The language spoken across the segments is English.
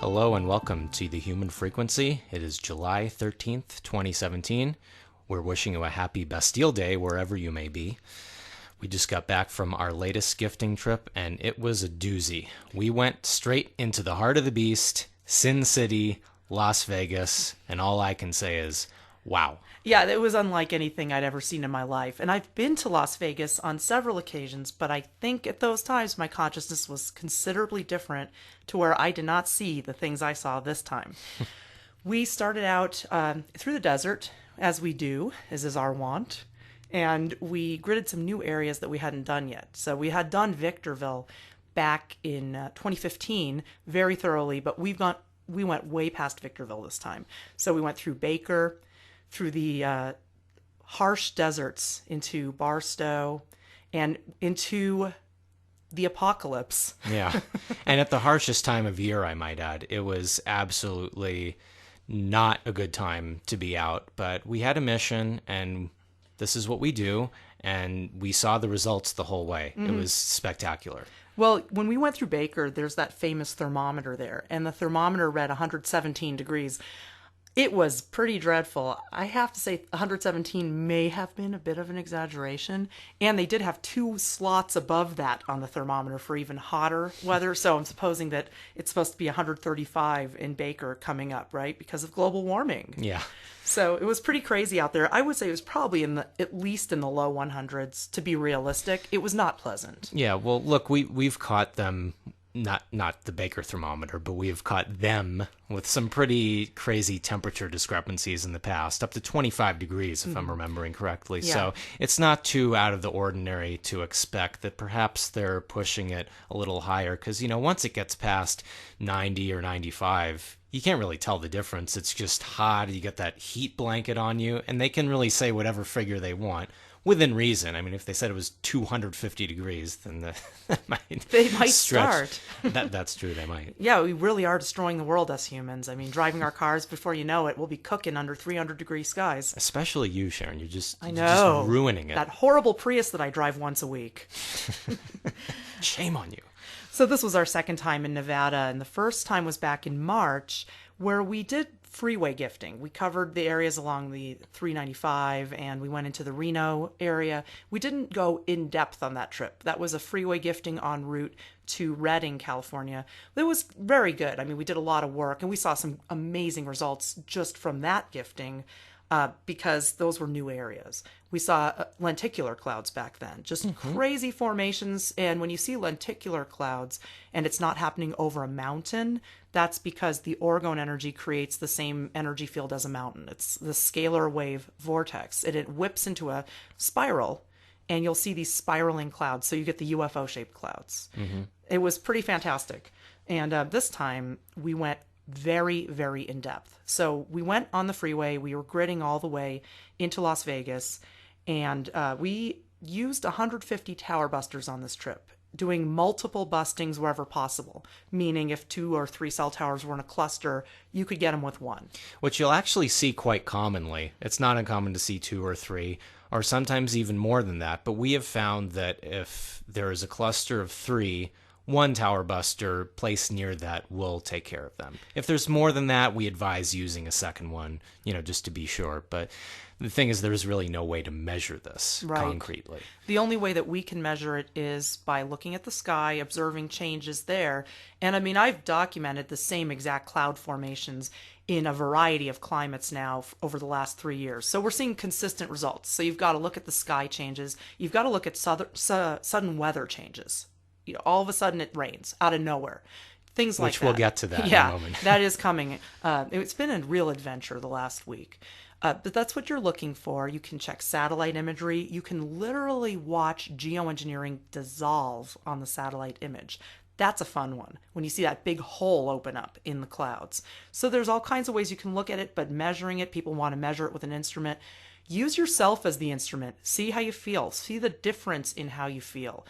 Hello and welcome to The Human Frequency. It is July 13th, 2017. We're wishing you a happy Bastille Day wherever you may be. We just got back from our latest gifting trip and it was a doozy. We went straight into the heart of the beast, Sin City, Las Vegas, and all I can say is, wow. Yeah, it was unlike anything I'd ever seen in my life. And I've been to Las Vegas on several occasions, but I think at those times my consciousness was considerably different to where I did not see the things I saw this time. We started out through the desert, as we do, as is our wont, and we gridded some new areas that we hadn't done yet. So we had done Victorville back in 2015 very thoroughly, but we went way past Victorville this time. So we went through Baker, through the harsh deserts into Barstow and into the apocalypse. Yeah. And at the harshest time of year, I might add, it was absolutely not a good time to be out. But we had a mission, and this is what we do. And we saw the results the whole way. Mm-hmm. It was spectacular. Well, when we went through Baker, there's that famous thermometer there, and the thermometer read 117 degrees. It was pretty dreadful. I have to say 117 may have been a bit of an exaggeration. And they did have 2 slots above that on the thermometer for even hotter weather. So I'm supposing that it's supposed to be 135 in Baker coming up, right? Because of global warming. Yeah. So it was pretty crazy out there. I would say it was probably at least in the low 100s to be realistic. It was not pleasant. Yeah, well, look, we've caught them. Not the Baker thermometer, but we have caught them with some pretty crazy temperature discrepancies in the past, up to 25 degrees, if I'm remembering correctly. Yeah. So it's not too out of the ordinary to expect that perhaps they're pushing it a little higher because, once it gets past 90 or 95, you can't really tell the difference. It's just hot. You get that heat blanket on you, and they can really say whatever figure they want. Within reason. I mean, if they said it was 250 degrees, then they might start. That's true, they might. Yeah, we really are destroying the world, us humans. I mean, driving our cars, before you know it, we'll be cooking under 300-degree skies. Especially you, Sharon. You're just ruining it. That horrible Prius that I drive once a week. Shame on you. So this was our second time in Nevada, and the first time was back in March, where we did freeway gifting. We covered the areas along the 395 and we went into the Reno area. We didn't go in depth on that trip. That was a freeway gifting en route to Redding, California. It was very good. I mean, we did a lot of work and we saw some amazing results just from that gifting because those were new areas. We saw lenticular clouds back then, just crazy formations. And when you see lenticular clouds and it's not happening over a mountain, that's because the orgone energy creates the same energy field as a mountain. It's the scalar wave vortex. And it whips into a spiral, and you'll see these spiraling clouds. So you get the UFO-shaped clouds. Mm-hmm. It was pretty fantastic. And this time, we went very, very in-depth. So we went on the freeway. We were gridding all the way into Las Vegas. And we used 150 Towerbusters on this trip, doing multiple bustings wherever possible, meaning if 2 or 3 cell towers were in a cluster, you could get them with 1. Which you'll actually see quite commonly. It's not uncommon to see 2 or 3, or sometimes even more than that. But we have found that if there is a cluster of 3, 1 tower buster placed near that will take care of them. If there's more than that, we advise using a second one, just to be sure. But the thing is, there's really no way to measure this concretely. The only way that we can measure it is by looking at the sky, observing changes there. And I mean, I've documented the same exact cloud formations in a variety of climates now over the last 3 years. So we're seeing consistent results. So you've got to look at the sky changes. You've got to look at sudden weather changes. All of a sudden it rains out of nowhere. Things like that. Which we'll get to that in a moment. That is coming. It's been a real adventure the last week. But that's what you're looking for. You can check satellite imagery. You can literally watch geoengineering dissolve on the satellite image. That's a fun one, when you see that big hole open up in the clouds. So there's all kinds of ways you can look at it, but measuring it, people want to measure it with an instrument. Use yourself as the instrument. See how you feel. See the difference in how you feel.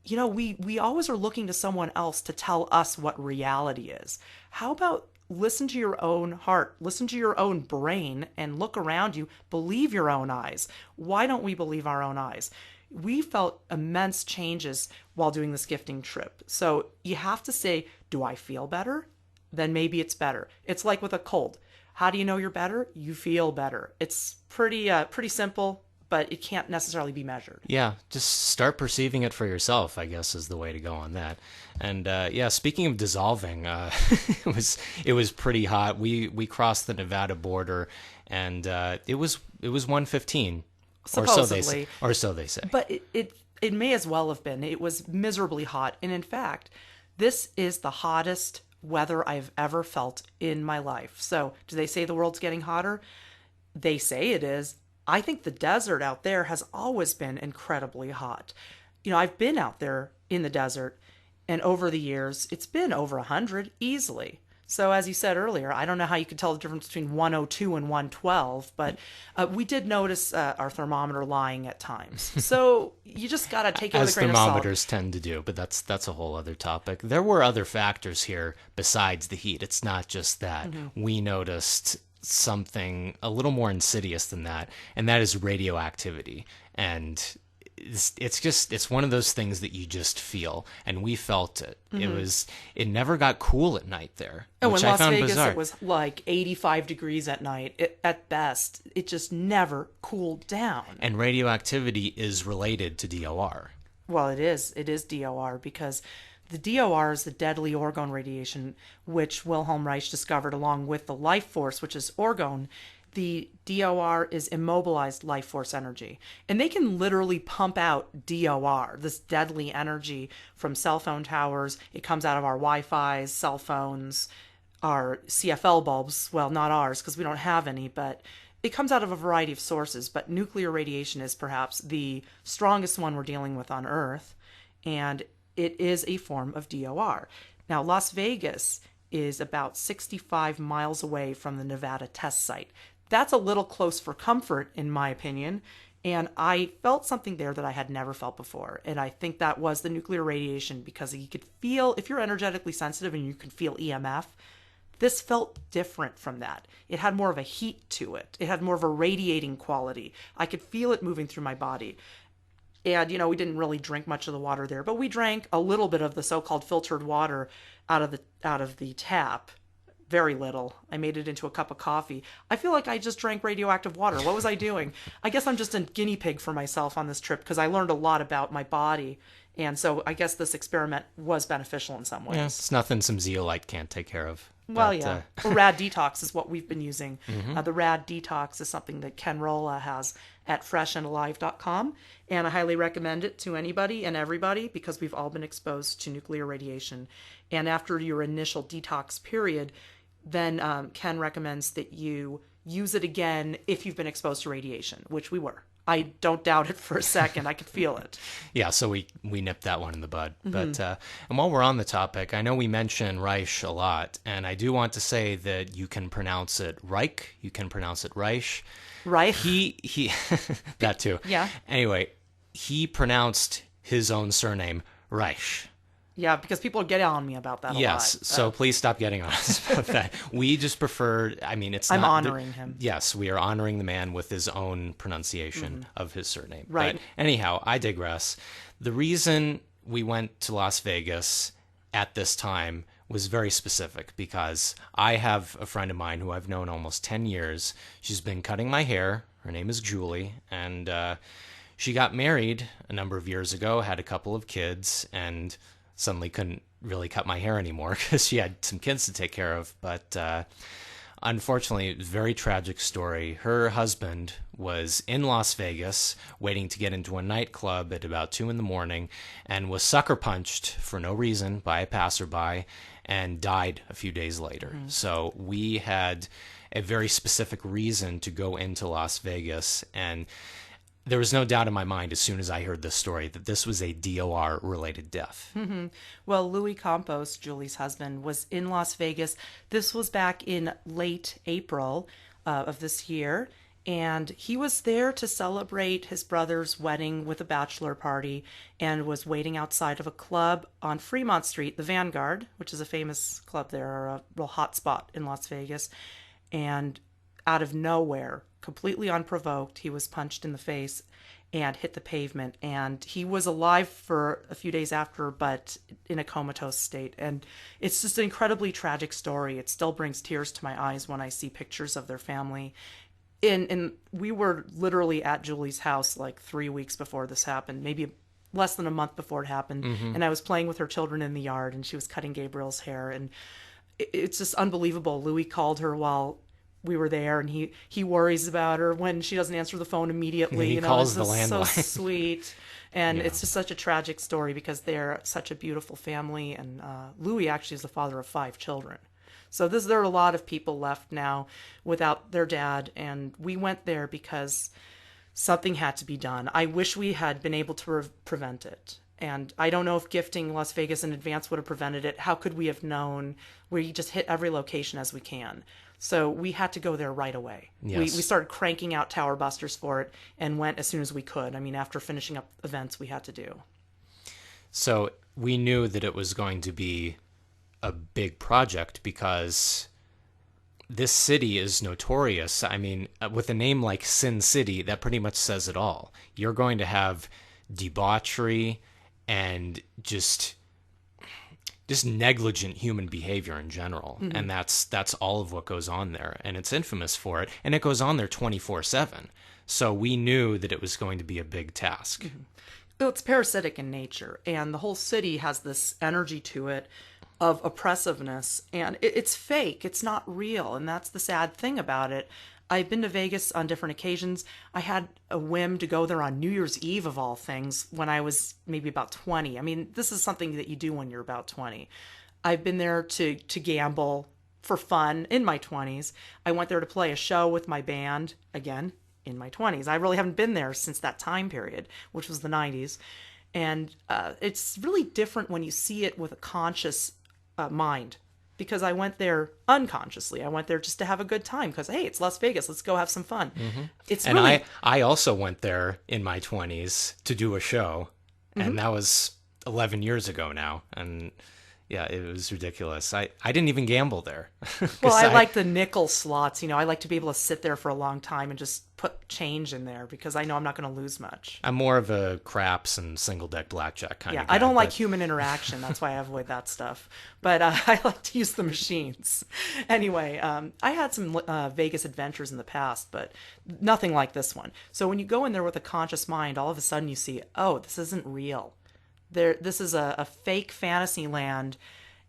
We always are looking to someone else to tell us what reality is. How about listen to your own heart, listen to your own brain, and look around you. Believe your own eyes. Why don't we believe our own eyes? We felt immense changes while doing this gifting trip. So you have to say, do I feel better? then maybe it's better. It's like with a cold. How do you know you're better? You feel better. It's pretty simple, but it can't necessarily be measured. Yeah, just start perceiving it for yourself, I guess, is the way to go on that. And yeah, speaking of dissolving, it was pretty hot. We crossed the Nevada border, and it was 115, Supposedly, or so they say. but it may as well have been. It was miserably hot, and in fact, this is the hottest weather I've ever felt in my life. So, do they say the world's getting hotter? They say it is. I think the desert out there has always been incredibly hot. I've been out there in the desert, and over the years, it's been over 100 easily. So as you said earlier, I don't know how you could tell the difference between 102 and 112, but we did notice our thermometer lying at times. So you just got to take it with a grain of salt. As thermometers tend to do, but that's a whole other topic. There were other factors here besides the heat. It's not just that. We noticed something a little more insidious than that, and that is radioactivity. And it's one of those things that you just feel, and we felt it. It never got cool at night there, which in I Las found Vegas, bizarre. it was like 85 degrees at night at best. It just never cooled down. And radioactivity is related to DOR. Well, it is DOR, because the DOR is the deadly orgone radiation, which Wilhelm Reich discovered along with the life force, which is orgone. The DOR is immobilized life force energy. And they can literally pump out DOR, this deadly energy, from cell phone towers. It comes out of our Wi-Fi's, cell phones, our CFL bulbs. Well, not ours, because we don't have any, but it comes out of a variety of sources. But nuclear radiation is perhaps the strongest one we're dealing with on Earth. And it is a form of DOR. Now, Las Vegas is about 65 miles away from the Nevada test site. That's a little close for comfort, in my opinion. And I felt something there that I had never felt before. And I think that was the nuclear radiation, because you could feel, if you're energetically sensitive and you can feel EMF, this felt different from that. It had more of a heat to it. It had more of a radiating quality. I could feel it moving through my body. And, we didn't really drink much of the water there, but we drank a little bit of the so-called filtered water out of the tap. Very little. I made it into a cup of coffee. I feel like I just drank radioactive water. What was I doing? I guess I'm just a guinea pig for myself on this trip, because I learned a lot about my body. And so I guess this experiment was beneficial in some ways. Yeah, it's nothing some zeolite can't take care of. Well, yeah. Rad Detox is what we've been using. The Rad Detox is something that Ken Rolla has at freshandalive.com. And I highly recommend it to anybody and everybody, because we've all been exposed to nuclear radiation. And after your initial detox period, then Ken recommends that you use it again if you've been exposed to radiation, which we were. I don't doubt it for a second. I could feel it. Yeah, so we nipped that one in the bud. But and while we're on the topic, I know we mention Reich a lot, and I do want to say that you can pronounce it Reich, you can pronounce it Reich. Reich? He that too. Yeah. Anyway, he pronounced his own surname Reich. Yeah, because people get on me about that a lot. Yes, so please stop getting on us about that. We just prefer, I'm honoring him. Yes, we are honoring the man with his own pronunciation of his surname. Right. But anyhow, I digress. The reason we went to Las Vegas at this time was very specific, because I have a friend of mine who I've known almost 10 years. She's been cutting my hair. Her name is Julie, and she got married a number of years ago, had a couple of kids, and suddenly couldn't really cut my hair anymore because she had some kids to take care of. But unfortunately, it was a very tragic story. Her husband was in Las Vegas waiting to get into a nightclub at about 2 a.m. and was sucker punched for no reason by a passerby and died a few days later. So we had a very specific reason to go into Las Vegas, and there was no doubt in my mind as soon as I heard this story that this was a DOR-related death. Well, Louis Campos, Julie's husband, was in Las Vegas. This was back in late April of this year, and he was there to celebrate his brother's wedding with a bachelor party, and was waiting outside of a club on Fremont Street, the Vanguard, which is a famous club there, or a real hot spot in Las Vegas. And out of nowhere, completely unprovoked, he was punched in the face, and hit the pavement. And he was alive for a few days after, but in a comatose state. And it's just an incredibly tragic story. It still brings tears to my eyes when I see pictures of their family. And we were literally at Julie's house like 3 weeks before this happened, maybe less than a month before it happened. And I was playing with her children in the yard, and she was cutting Gabriel's hair. And it's just unbelievable. Louis called her while we were there, and he worries about her when she doesn't answer the phone immediately. He calls the landline. So landline. sweet. And it's just such a tragic story because they're such a beautiful family. And Louis actually is the father of 5 children. So there are a lot of people left now without their dad. And we went there because something had to be done. I wish we had been able to prevent it. And I don't know if gifting Las Vegas in advance would have prevented it. How could we have known? We just hit every location as we can. So we had to go there right away. Yes. We started cranking out Towerbusters for it and went as soon as we could. I mean, after finishing up events we had to do. So we knew that it was going to be a big project because this city is notorious. I mean, with a name like Sin City, that pretty much says it all. You're going to have debauchery and just negligent human behavior in general. And that's all of what goes on there. And it's infamous for it. And it goes on there 24/7. So we knew that it was going to be a big task. Well, it's parasitic in nature, and the whole city has this energy to it of oppressiveness, and it's fake. It's not real, and that's the sad thing about it. I've been to Vegas on different occasions. I had a whim to go there on New Year's Eve, of all things, when I was maybe about 20. I mean, this is something that you do when you're about 20. I've been there to gamble for fun in my 20s. I went there to play a show with my band, again, in my 20s. I really haven't been there since that time period, which was the 90s. And it's really different when you see it with a conscious mind, because I went there unconsciously. I went there just to have a good time because, hey, it's Las Vegas. Let's go have some fun. It's And really... I also went there in my 20s to do a show, and that was 11 years ago now. And yeah, it was ridiculous. I didn't even gamble there. Well, I like the nickel slots. You know, I like to be able to sit there for a long time and just put change in there because I know I'm not going to lose much. I'm more of a craps and single deck blackjack kind of guy. I don't like human interaction. That's why I avoid that stuff. But I like to use the machines. Anyway, I had some Vegas adventures in the past, but nothing like this one. So when you go in there with a conscious mind, all of a sudden you see, oh, this isn't real. This is a fake fantasy land,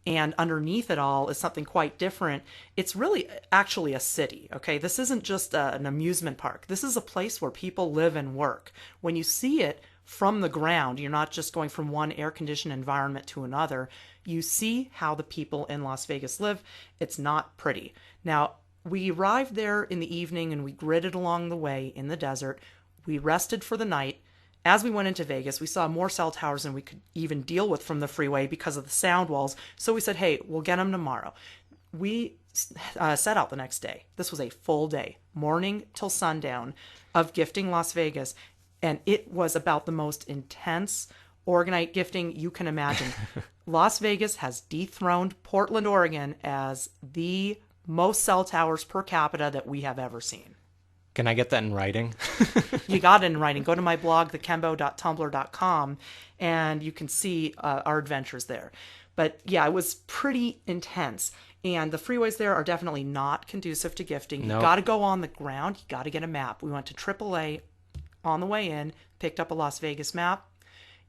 and underneath it all is something quite different. It's really actually a city, okay? This isn't just an amusement park. This is a place where people live and work. When you see it from the ground, you're not just going from one air-conditioned environment to another. You see how the people in Las Vegas live. It's not pretty. Now, we arrived there in the evening, and we gridded along the way in the desert. We rested for the night. As we went into Vegas, we saw more cell towers than we could even deal with from the freeway because of the sound walls. So we said, hey, we'll get them tomorrow. We set out the next day. This was a full day, morning till sundown, of gifting Las Vegas. And it was about the most intense orgonite gifting you can imagine. Las Vegas has dethroned Portland, Oregon as the most cell towers per capita that we have ever seen. Can I get that in writing? You got it in writing. Go to my blog, thekembo.tumblr.com, and you can see our adventures there. But yeah, it was pretty intense. And the freeways there are definitely not conducive to gifting. Nope. You got to go on the ground. You got to get a map. We went to AAA on the way in, picked up a Las Vegas map,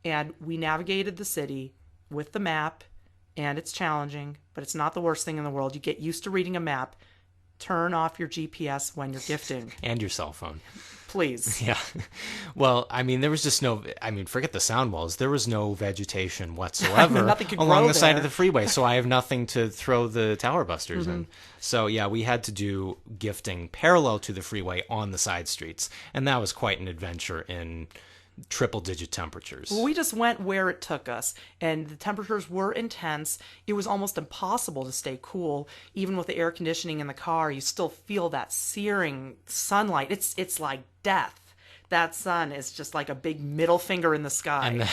and we navigated the city with the map. And it's challenging, but it's not the worst thing in the world. You get used to reading a map. Turn off your GPS when you're gifting. And your cell phone. Please. Yeah. Well, I mean, there was just forget the sound walls. There was no vegetation whatsoever along the side of the freeway, so I have nothing to throw the Towerbusters in. So, yeah, we had to do gifting parallel to the freeway on the side streets, and that was quite an adventure in triple-digit temperatures. Well, we just went where it took us, and the temperatures were intense. It was almost impossible to stay cool. Even with the air conditioning in the car, you still feel that searing sunlight. It's like death. That sun is just like a big middle finger in the sky.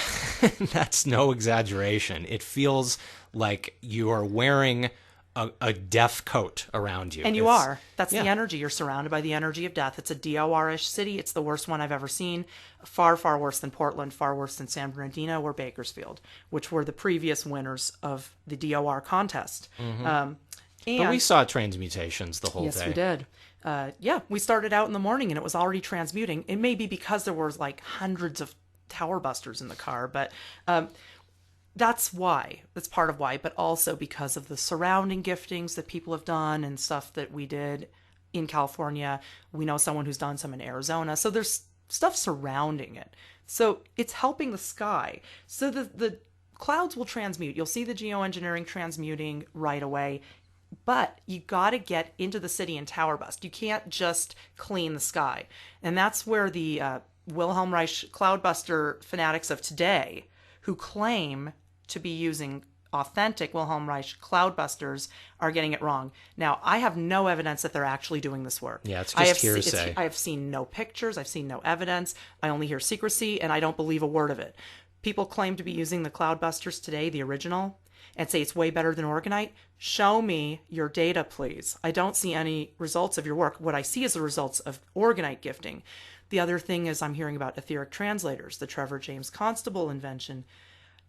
And that's no exaggeration. It feels like you are wearing a death coat around you. And you are. That's the energy. You're surrounded by the energy of death. It's a DOR-ish city. It's the worst one I've ever seen. Far, far worse than Portland, far worse than San Bernardino or Bakersfield, which were the previous winners of the DOR contest. But we saw transmutations the whole day. Yes, we did. We started out in the morning and it was already transmuting. It may be because there was like hundreds of tower busters in the car, but that's why. That's part of why, but also because of the surrounding giftings that people have done and stuff that we did in California. We know someone who's done some in Arizona. So there's stuff surrounding it. So it's helping the sky. So the clouds will transmute. You'll see the geoengineering transmuting right away. But you got to get into the city and tower bust. You can't just clean the sky. And that's where the Wilhelm Reich cloudbuster fanatics of today, who claim to be using authentic Wilhelm Reich cloudbusters, are getting it wrong. Now, I have no evidence that they're actually doing this work. Yeah, it's just hearsay. I have seen no pictures. I've seen no evidence. I only hear secrecy, and I don't believe a word of it. People claim to be using the cloudbusters today, the original, and say it's way better than orgonite. Show me your data, please. I don't see any results of your work. What I see is the results of orgonite gifting. The other thing is I'm hearing about etheric translators, the Trevor James Constable invention.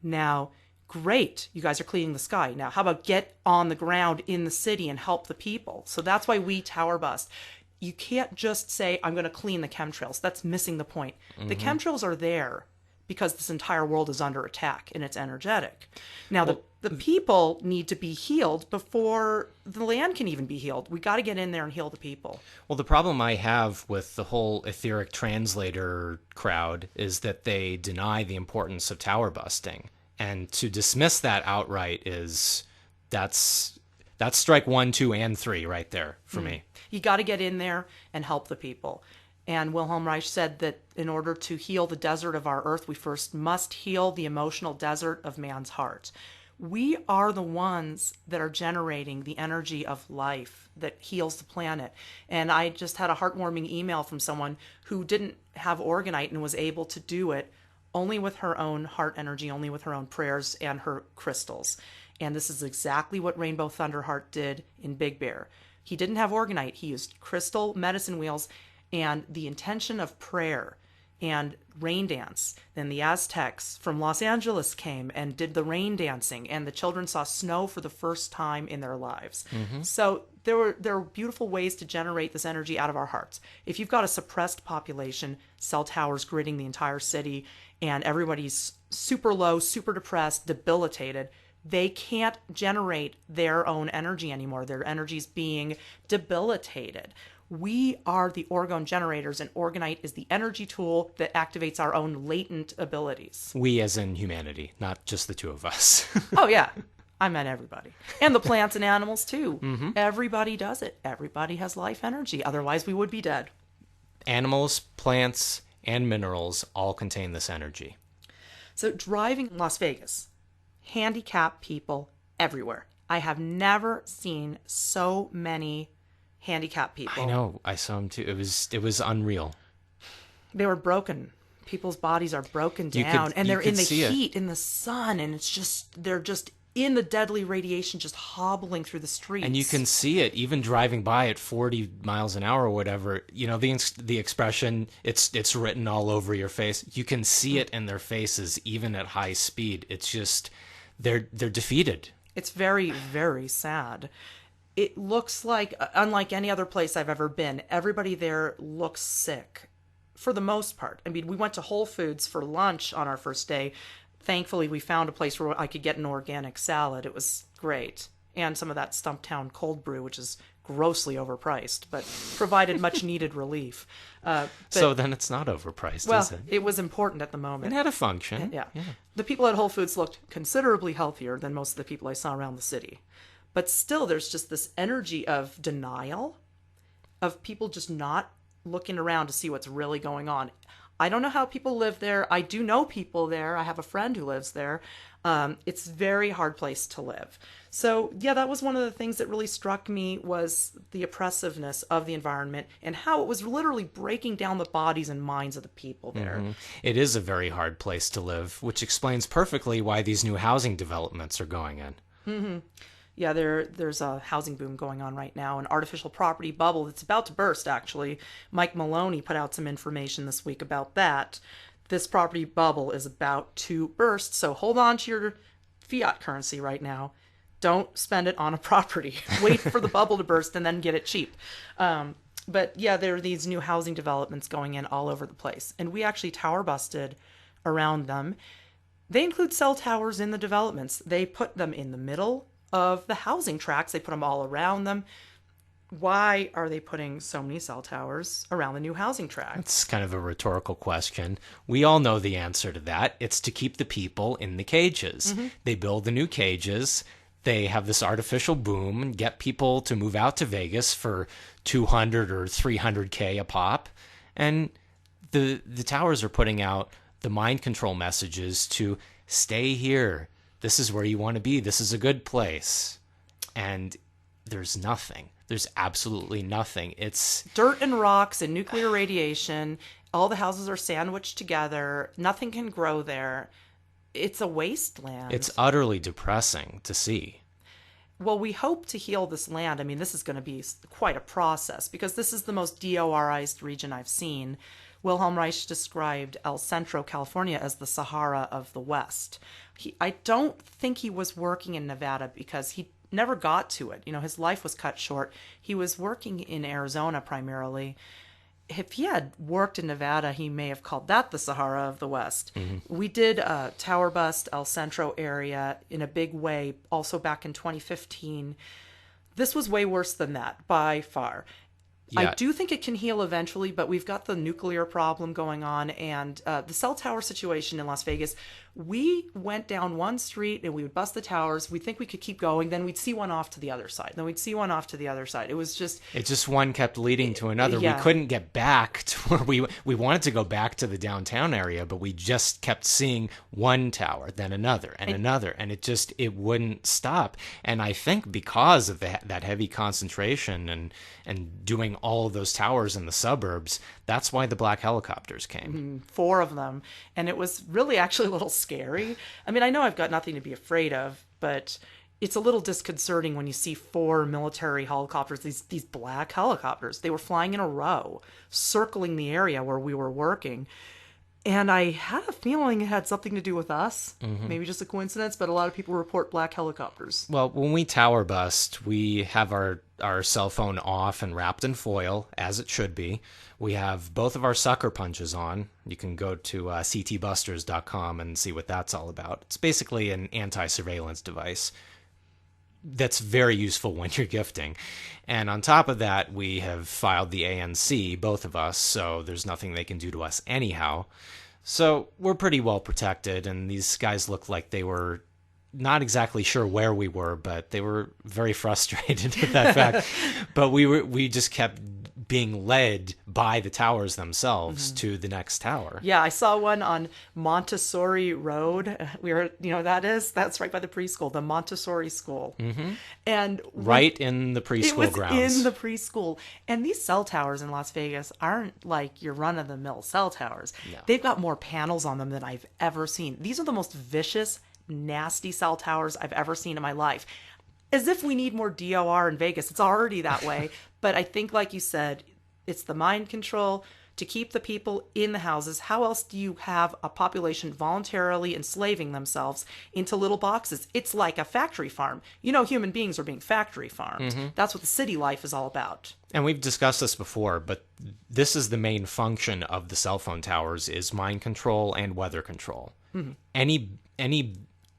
Now, great, you guys are cleaning the sky. Now, how about get on the ground in the city and help the people? So that's why we tower bust. You can't just say, I'm going to clean the chemtrails. That's missing the point. The chemtrails are there because this entire world is under attack and it's energetic. Now, the people need to be healed before the land can even be healed. We got to get in there and heal the people. Well, the problem I have with the whole etheric translator crowd is that they deny the importance of tower busting. And to dismiss that outright that's strike 1, 2, and 3 right there for me. You got to get in there and help the people. And Wilhelm Reich said that in order to heal the desert of our earth, we first must heal the emotional desert of man's heart. We are the ones that are generating the energy of life that heals the planet. And I just had a heartwarming email from someone who didn't have orgonite and was able to do it only with her own heart energy, only with her own prayers and her crystals. And this is exactly what Rainbow Thunderheart did in Big Bear. He didn't have orgonite. He used crystal medicine wheels and the intention of prayer and rain dance. Then the Aztecs from Los Angeles came and did the rain dancing, and the children saw snow for the first time in their lives. So there were beautiful ways to generate this energy out of our hearts. If you've got a suppressed population, cell towers gridding the entire city, and everybody's super low, super depressed, debilitated, they can't generate their own energy anymore. Their energy's being debilitated. We are the orgone generators, and orgonite is the energy tool that activates our own latent abilities. We as in humanity, not just the two of us. Oh, yeah. I meant everybody. And the plants and animals, too. Everybody does it. Everybody has life energy. Otherwise, we would be dead. Animals, plants, and minerals all contain this energy. So driving in Las Vegas, handicapped people everywhere. I have never seen so many handicapped people. I know. I saw them too. It was unreal. They were broken. People's bodies are broken down, and they're in the heat, in the sun, and they're just in the deadly radiation, just hobbling through the streets. And you can see it even driving by at 40 miles an hour or whatever. You know, the expression, it's written all over your face. You can see it in their faces even at high speed. It's just they're defeated. It's very, very sad. It looks like, unlike any other place I've ever been, everybody there looks sick for the most part. I mean, we went to Whole Foods for lunch on our first day. Thankfully, we found a place where I could get an organic salad. It was great. And some of that Stumptown cold brew, which is grossly overpriced, but provided much needed relief. So then it's not overpriced, is it? It was important at the moment. It had a function. Yeah. The people at Whole Foods looked considerably healthier than most of the people I saw around the city. But still, there's just this energy of denial, of people just not looking around to see what's really going on. I don't know how people live there. I do know people there. I have a friend who lives there. It's a very hard place to live. So, yeah, that was one of the things that really struck me, was the oppressiveness of the environment and how it was literally breaking down the bodies and minds of the people there. It is a very hard place to live, which explains perfectly why these new housing developments are going in. Yeah, there's a housing boom going on right now, an artificial property bubble that's about to burst, actually. Mike Maloney put out some information this week about that. This property bubble is about to burst, so hold on to your fiat currency right now. Don't spend it on a property. Wait for the bubble to burst and then get it cheap. But yeah, there are these new housing developments going in all over the place. And we actually tower busted around them. They include cell towers in the developments. They put them in the middle of the housing tracts. They put them all around them. Why are they putting so many cell towers around the new housing tracts? It's kind of a rhetorical question. We all know the answer to that. It's to keep the people in the cages. They build the new cages. They have this artificial boom and get people to move out to Vegas for 200 or 300K a pop. And the towers are putting out the mind control messages to stay here. This is where you want to be. This is a good place. And there's nothing. There's absolutely nothing. It's dirt and rocks and nuclear radiation. All the houses are sandwiched together. Nothing can grow there. It's a wasteland. It's utterly depressing to see. Well, we hope to heal this land. I mean, this is going to be quite a process because this is the most DORized region I've seen. Wilhelm Reich described El Centro, California, as the Sahara of the West. I don't think he was working in Nevada because he never got to it. You know, his life was cut short. He was working in Arizona primarily. If he had worked in Nevada, he may have called that the Sahara of the West. We did tower bust El Centro area in a big way, also back in 2015. This was way worse than that, by far. Yeah. I do think it can heal eventually, but we've got the nuclear problem going on and the cell tower situation in Las Vegas. We went down one street and we would bust the towers. We'd think we could keep going. Then we'd see one off to the other side. Then we'd see one off to the other side. It was just... It just one kept leading to another. Yeah. We couldn't get back to where we wanted to go back to the downtown area, but we just kept seeing one tower, then another, and another. And it wouldn't stop. And I think because of that heavy concentration and doing all of those towers in the suburbs, that's why the black helicopters came. 4 of them. And it was really actually a little scary. I mean, I know I've got nothing to be afraid of, but it's a little disconcerting when you see 4 military helicopters, these black helicopters. They were flying in a row, circling the area where we were working. And I had a feeling it had something to do with us. Maybe just a coincidence, but a lot of people report black helicopters. Well, when we tower bust, we have our cell phone off and wrapped in foil, as it should be. We have both of our sucker punches on. You can go to ctbusters.com and see what that's all about. It's basically an anti-surveillance device that's very useful when you're gifting. And on top of that, we have filed the ANC, both of us, so there's nothing they can do to us anyhow. So we're pretty well protected, and these guys look like they were not exactly sure where we were, but they were very frustrated with that fact. But we just kept being led by the towers themselves to the next tower. Yeah, I saw one on Montessori Road. We were, that's right by the preschool, the Montessori school. And right in the preschool grounds. It was in the preschool. And these cell towers in Las Vegas aren't like your run-of-the-mill cell towers. No. They've got more panels on them than I've ever seen. These are the most vicious, nasty cell towers I've ever seen in my life. As if we need more DOR in Vegas. It's already that way. But I think, like you said, it's the mind control to keep the people in the houses. How else do you have a population voluntarily enslaving themselves into little boxes? It's like a factory farm. You know, human beings are being factory farmed. That's what the city life is all about. And we've discussed this before, but this is the main function of the cell phone towers is mind control and weather control. Any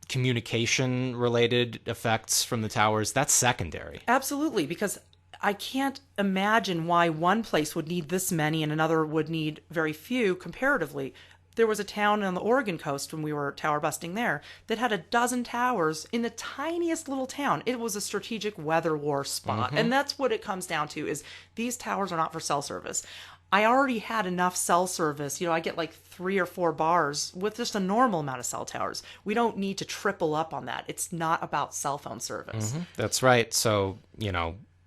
communication related effects from the towers, that's secondary. Absolutely, because I can't imagine why one place would need this many and another would need very few comparatively. There was a town on the Oregon coast when we were tower busting there that had a dozen towers in the tiniest little town. It was a strategic weather war spot. And that's what it comes down to is these towers are not for cell service. I already had enough cell service. I get like 3 or 4 bars with just a normal amount of cell towers. We don't need to triple up on that. It's not about cell phone service. That's right. So,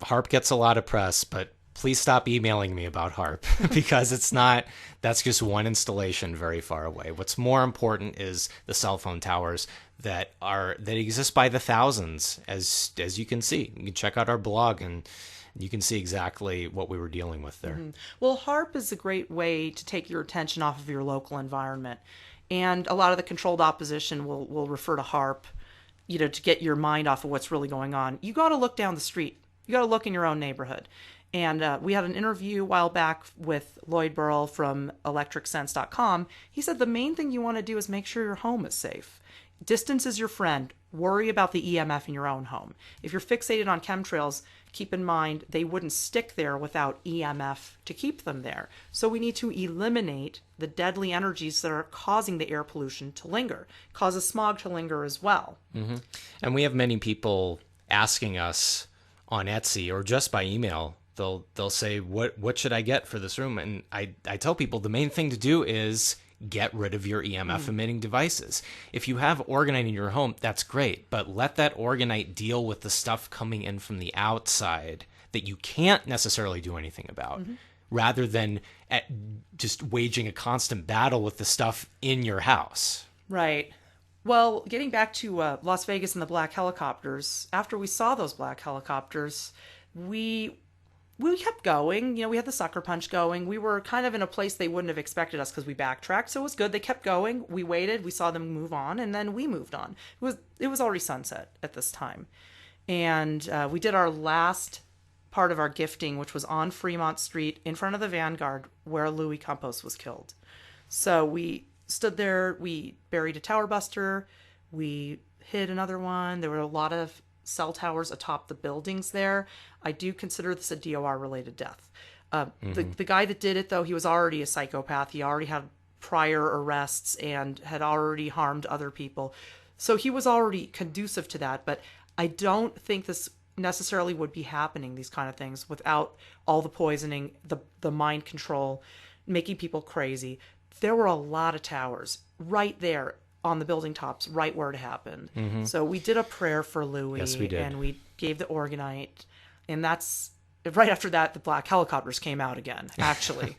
HARP gets a lot of press, but please stop emailing me about HARP because that's just one installation very far away. What's more important is the cell phone towers that exist by the thousands, as you can see. You can check out our blog and you can see exactly what we were dealing with there. Mm-hmm. Well, HARP is a great way to take your attention off of your local environment. And a lot of the controlled opposition will refer to HARP, to get your mind off of what's really going on. You got to look down the street. You got to look in your own neighborhood. And we had an interview a while back with Lloyd Burrell from electricsense.com. He said the main thing you want to do is make sure your home is safe. Distance is your friend. Worry about the EMF in your own home. If you're fixated on chemtrails, keep in mind they wouldn't stick there without EMF to keep them there. So we need to eliminate the deadly energies that are causing the air pollution to linger, causes smog to linger as well. Mm-hmm. And we have many people asking us on Etsy or just by email. They'll say, what should I get for this room? And I tell people the main thing to do is get rid of your EMF emitting devices. If you have orgonite in your home, that's great, but let that orgonite deal with the stuff coming in from the outside that you can't necessarily do anything about, rather than just waging a constant battle with the stuff in your house. Right. Well, getting back to Las Vegas and the black helicopters, after we saw those black helicopters, we kept going. We had the sucker punch going. We were kind of in a place they wouldn't have expected us because we backtracked. So it was good. They kept going. We waited. We saw them move on, and then we moved on. It was already sunset at this time. And we did our last part of our gifting, which was on Fremont Street in front of the Vanguard where Louis Campos was killed. So we stood there. We buried a tower buster. We hid another one. There were a lot of cell towers atop the buildings there. I do consider this a DOR-related death. The guy that did it, though, he was already a psychopath. He already had prior arrests and had already harmed other people. So he was already conducive to that. But I don't think this necessarily would be happening, these kind of things, without all the poisoning, the mind control, making people crazy. There were a lot of towers right there on the building tops, right where it happened. So we did a prayer for Louis. Yes, we did. And we gave the orgonite. And that's right after that, the black helicopters came out again, actually.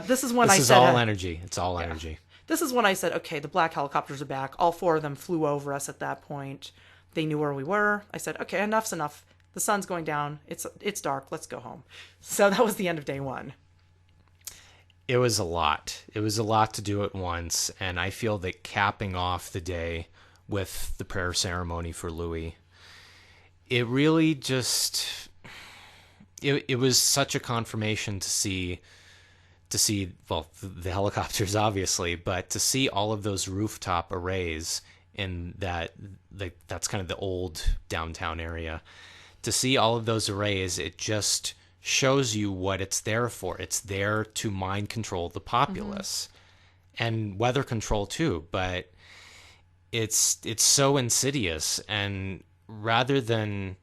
This is when I said... This is all energy. It's all energy. This is when I said, okay, the black helicopters are back. All four of them flew over us at that point. They knew where we were. I said, okay, enough's enough. The sun's going down. It's dark. Let's go home. So that was the end of day one. It was a lot. It was a lot to do at once, and I feel that capping off the day with the prayer ceremony for Louis, it really just... It was such a confirmation to see, well, the helicopters, obviously, but to see all of those rooftop arrays in that's kind of the old downtown area. To see all of those arrays, it just shows you what it's there for. It's there to mind control the populace and weather control too, but it's so insidious, and rather than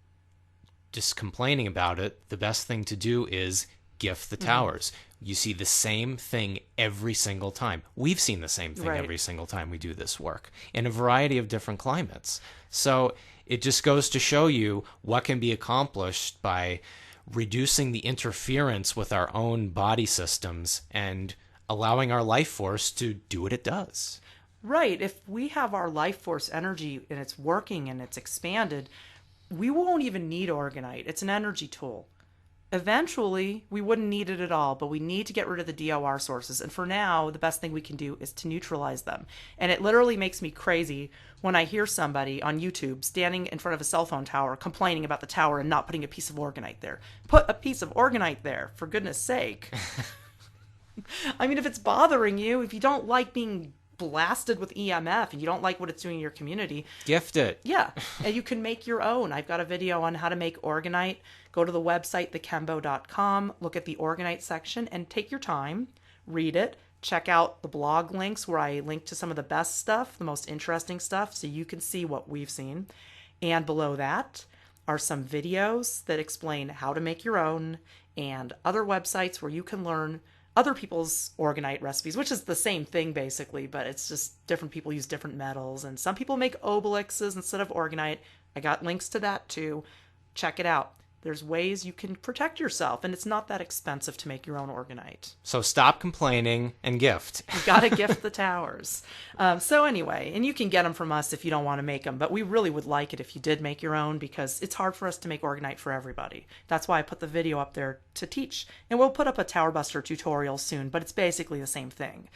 just complaining about it, the best thing to do is gift the towers. You see the same thing every single time. We've seen the same thing every single time we do this work in a variety of different climates. So it just goes to show you what can be accomplished by reducing the interference with our own body systems and allowing our life force to do what it does. Right. If we have our life force energy and it's working and it's expanded, we won't even need orgonite. It's an energy tool. Eventually, we wouldn't need it at all, but we need to get rid of the DOR sources. And for now, the best thing we can do is to neutralize them. And it literally makes me crazy when I hear somebody on YouTube standing in front of a cell phone tower complaining about the tower and not putting a piece of orgonite there. Put a piece of orgonite there, for goodness sake. I mean, if it's bothering you, if you don't like being blasted with EMF and you don't like what it's doing in your community, gift it. Yeah, and you can make your own. I've got a video on how to make orgonite. Go to the website thekembo.com, look at the orgonite section, and take your time, read it, check out the blog links where I link to some of the best stuff, the most interesting stuff, so you can see what we've seen. And below that are some videos that explain how to make your own, and other websites where you can learn other people's orgonite recipes, which is the same thing basically, but it's just different people use different metals, and some people make obelixes instead of orgonite. I got links to that too. Check it out. There's ways you can protect yourself, and it's not that expensive to make your own orgonite. So stop complaining and gift. You got to gift the towers. So anyway, and you can get them from us if you don't want to make them, but we really would like it if you did make your own, because it's hard for us to make orgonite for everybody. That's why I put the video up there to teach. And we'll put up a Towerbuster tutorial soon, but it's basically the same thing,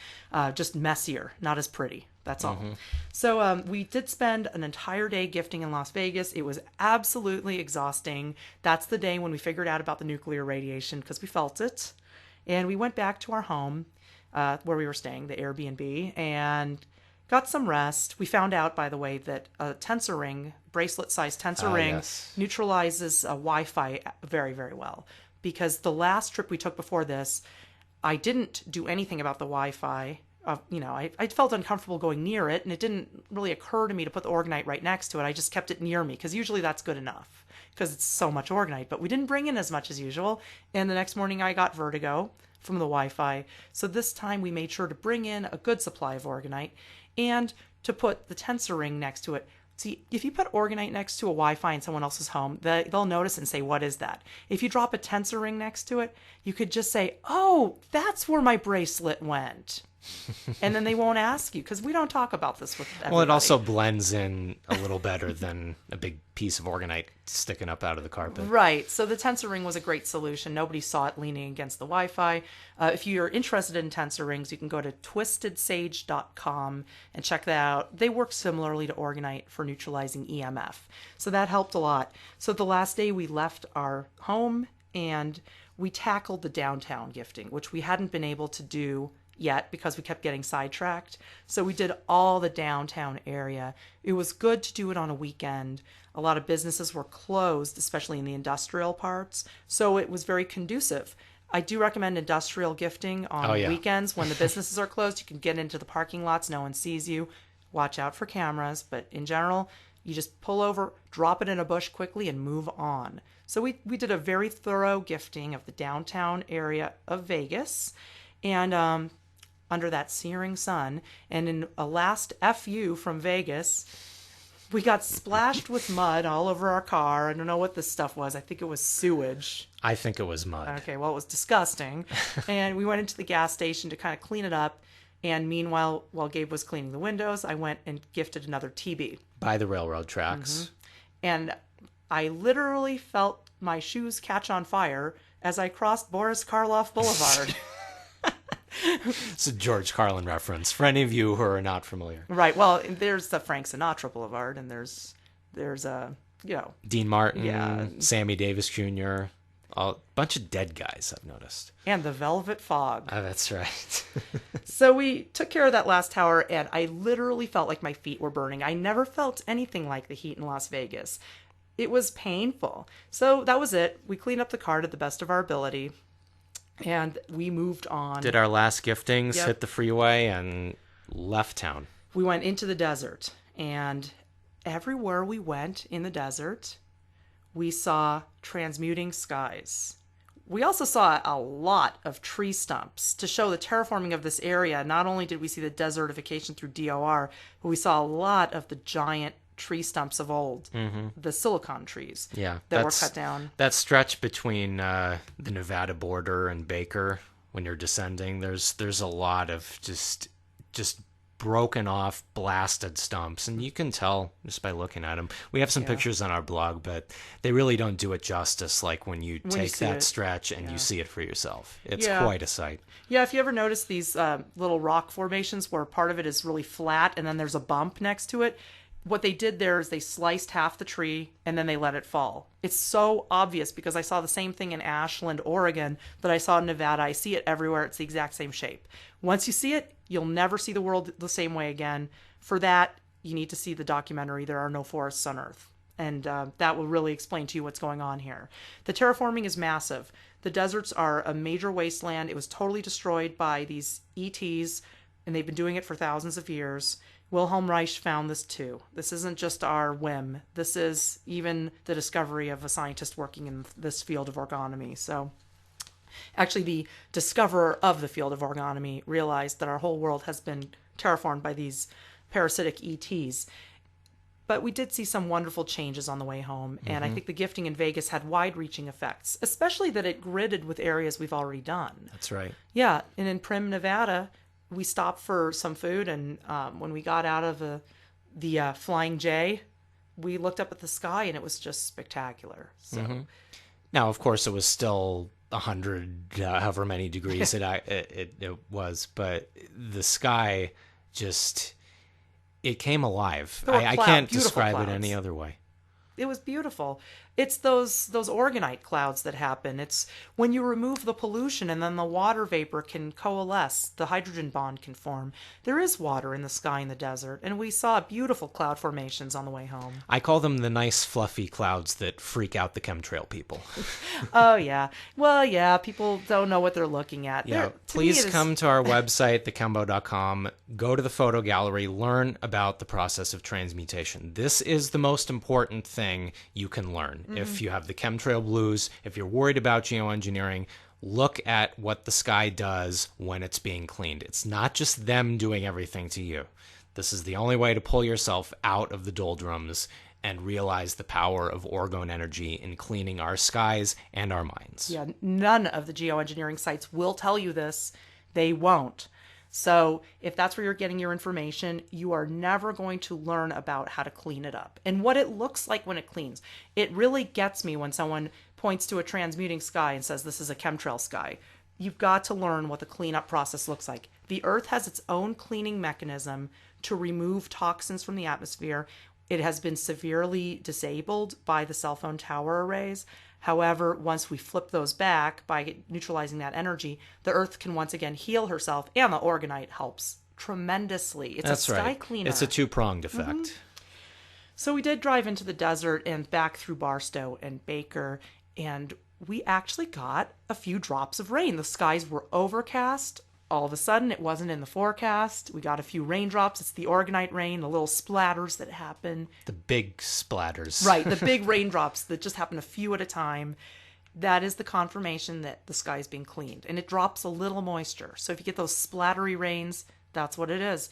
just messier, not as pretty. That's all. So we did spend an entire day gifting in Las Vegas. It was absolutely exhausting. That's the day when we figured out about the nuclear radiation, because we felt it. And we went back to our home where we were staying, the Airbnb, and got some rest. We found out, by the way, that a tensor ring, bracelet-sized tensor ring, yes. neutralizes Wi-Fi very, very well. Because the last trip we took before this, I didn't do anything about the Wi-Fi. I felt uncomfortable going near it, and it didn't really occur to me to put the orgonite right next to it. I just kept it near me, because usually that's good enough, because it's so much orgonite. But we didn't bring in as much as usual, and the next morning I got vertigo from the Wi-Fi. So this time we made sure to bring in a good supply of orgonite, and to put the tensor ring next to it. See, if you put orgonite next to a Wi-Fi in someone else's home, they'll notice and say, what is that? If you drop a tensor ring next to it, you could just say, oh, that's where my bracelet went. And then they won't ask you, because we don't talk about this with everybody. Well, it also blends in a little better than a big piece of orgonite sticking up out of the carpet. Right. So the tensor ring was a great solution. Nobody saw it leaning against the Wi-Fi. If you're interested in tensor rings, you can go to twistedsage.com and check that out. They work similarly to orgonite for neutralizing EMF. So that helped a lot. So the last day we left our home and we tackled the downtown gifting, which we hadn't been able to do yet because we kept getting sidetracked. So we did all the downtown area. It was good to do it on a weekend. A lot of businesses were closed, especially in the industrial parts. So it was very conducive. I do recommend industrial gifting on weekends when the businesses are closed. You can get into the parking lots. No one sees you. Watch out for cameras. But in general, you just pull over, drop it in a bush quickly, and move on. So we did a very thorough gifting of the downtown area of Vegas. And under that searing sun, and in a last FU from Vegas, we got splashed with mud all over our car. I don't know what this stuff was. I think it was sewage. I think it was mud. Okay, well, it was disgusting. And we went into the gas station to kind of clean it up. And meanwhile, while Gabe was cleaning the windows, I went and gifted another TB. By the railroad tracks. Mm-hmm. And I literally felt my shoes catch on fire as I crossed Boris Karloff Boulevard. It's a George Carlin reference for any of you who are not familiar. Right. Well, there's the Frank Sinatra Boulevard, and there's Dean Martin, yeah, Sammy Davis Jr., a bunch of dead guys I've noticed. And the Velvet Fog. Oh, that's right. So we took care of that last tower, and I literally felt like my feet were burning. I never felt anything like the heat in Las Vegas. It was painful. So that was it. We cleaned up the car to the best of our ability. And we moved on. Did our last giftings, hit the freeway, and left town. We went into the desert. And everywhere we went in the desert, we saw transmuting skies. We also saw a lot of tree stumps to show the terraforming of this area. Not only did we see the desertification through DOR, but we saw a lot of the giant tree stumps of old, the silicon trees that were cut down. That stretch between the Nevada border and Baker, when you're descending, there's a lot of just broken off, blasted stumps, and you can tell just by looking at them. We have some pictures on our blog, but they really don't do it justice like when you take that stretch and you see it for yourself. It's quite a sight. Yeah, if you ever notice these little rock formations where part of it is really flat and then there's a bump next to it, what they did there is they sliced half the tree and then they let it fall. It's so obvious because I saw the same thing in Ashland, Oregon, that I saw in Nevada. I see it everywhere. It's the exact same shape. Once you see it, you'll never see the world the same way again. For that, you need to see the documentary, There Are No Forests on Earth. And that will really explain to you what's going on here. The terraforming is massive. The deserts are a major wasteland. It was totally destroyed by these ETs, and they've been doing it for thousands of years. Wilhelm Reich found this too. This isn't just our whim. This is even the discovery of a scientist working in this field of orgonomy. So actually the discoverer of the field of orgonomy realized that our whole world has been terraformed by these parasitic ETs. But we did see some wonderful changes on the way home. And I think the gifting in Vegas had wide-reaching effects, especially that it gridded with areas we've already done. That's right. Yeah. And in Prim, Nevada, we stopped for some food. And when we got out of the Flying J, we looked up at the sky and it was just spectacular. So Now, of course, it was still 100, however many degrees it was, but the sky just, it came alive. I can't describe it any other way. It was beautiful. It's those orgonite clouds that happen. It's when you remove the pollution and then the water vapor can coalesce, the hydrogen bond can form. There is water in the sky in the desert, and we saw beautiful cloud formations on the way home. I call them the nice fluffy clouds that freak out the chemtrail people. Oh, yeah. Well, yeah, people don't know what they're looking at. Yeah, please come to our website, thechembo.com, go to the photo gallery, learn about the process of transmutation. This is the most important thing you can learn. If you have the chemtrail blues, if you're worried about geoengineering, look at what the sky does when it's being cleaned. It's not just them doing everything to you. This is the only way to pull yourself out of the doldrums and realize the power of orgone energy in cleaning our skies and our minds. Yeah, none of the geoengineering sites will tell you this. They won't. So if that's where you're getting your information, you are never going to learn about how to clean it up and what it looks like when it cleans. It really gets me when someone points to a transmuting sky and says this is a chemtrail sky. You've got to learn what the cleanup process looks like. The Earth has its own cleaning mechanism to remove toxins from the atmosphere. It has been severely disabled by the cell phone tower arrays. However, once we flip those back by neutralizing that energy, the Earth can once again heal herself, and the orgonite helps tremendously. It's That's a sky right. cleaner. It's a two-pronged effect. So we did drive into the desert and back through Barstow and Baker, and we actually got a few drops of rain. The skies were overcast. All of a sudden, it wasn't in the forecast. We got a few raindrops. It's the orgonite rain, the little splatters that happen. The big splatters. Right, the big raindrops that just happen a few at a time. That is the confirmation that the sky is being cleaned. And it drops a little moisture. So if you get those splattery rains, that's what it is.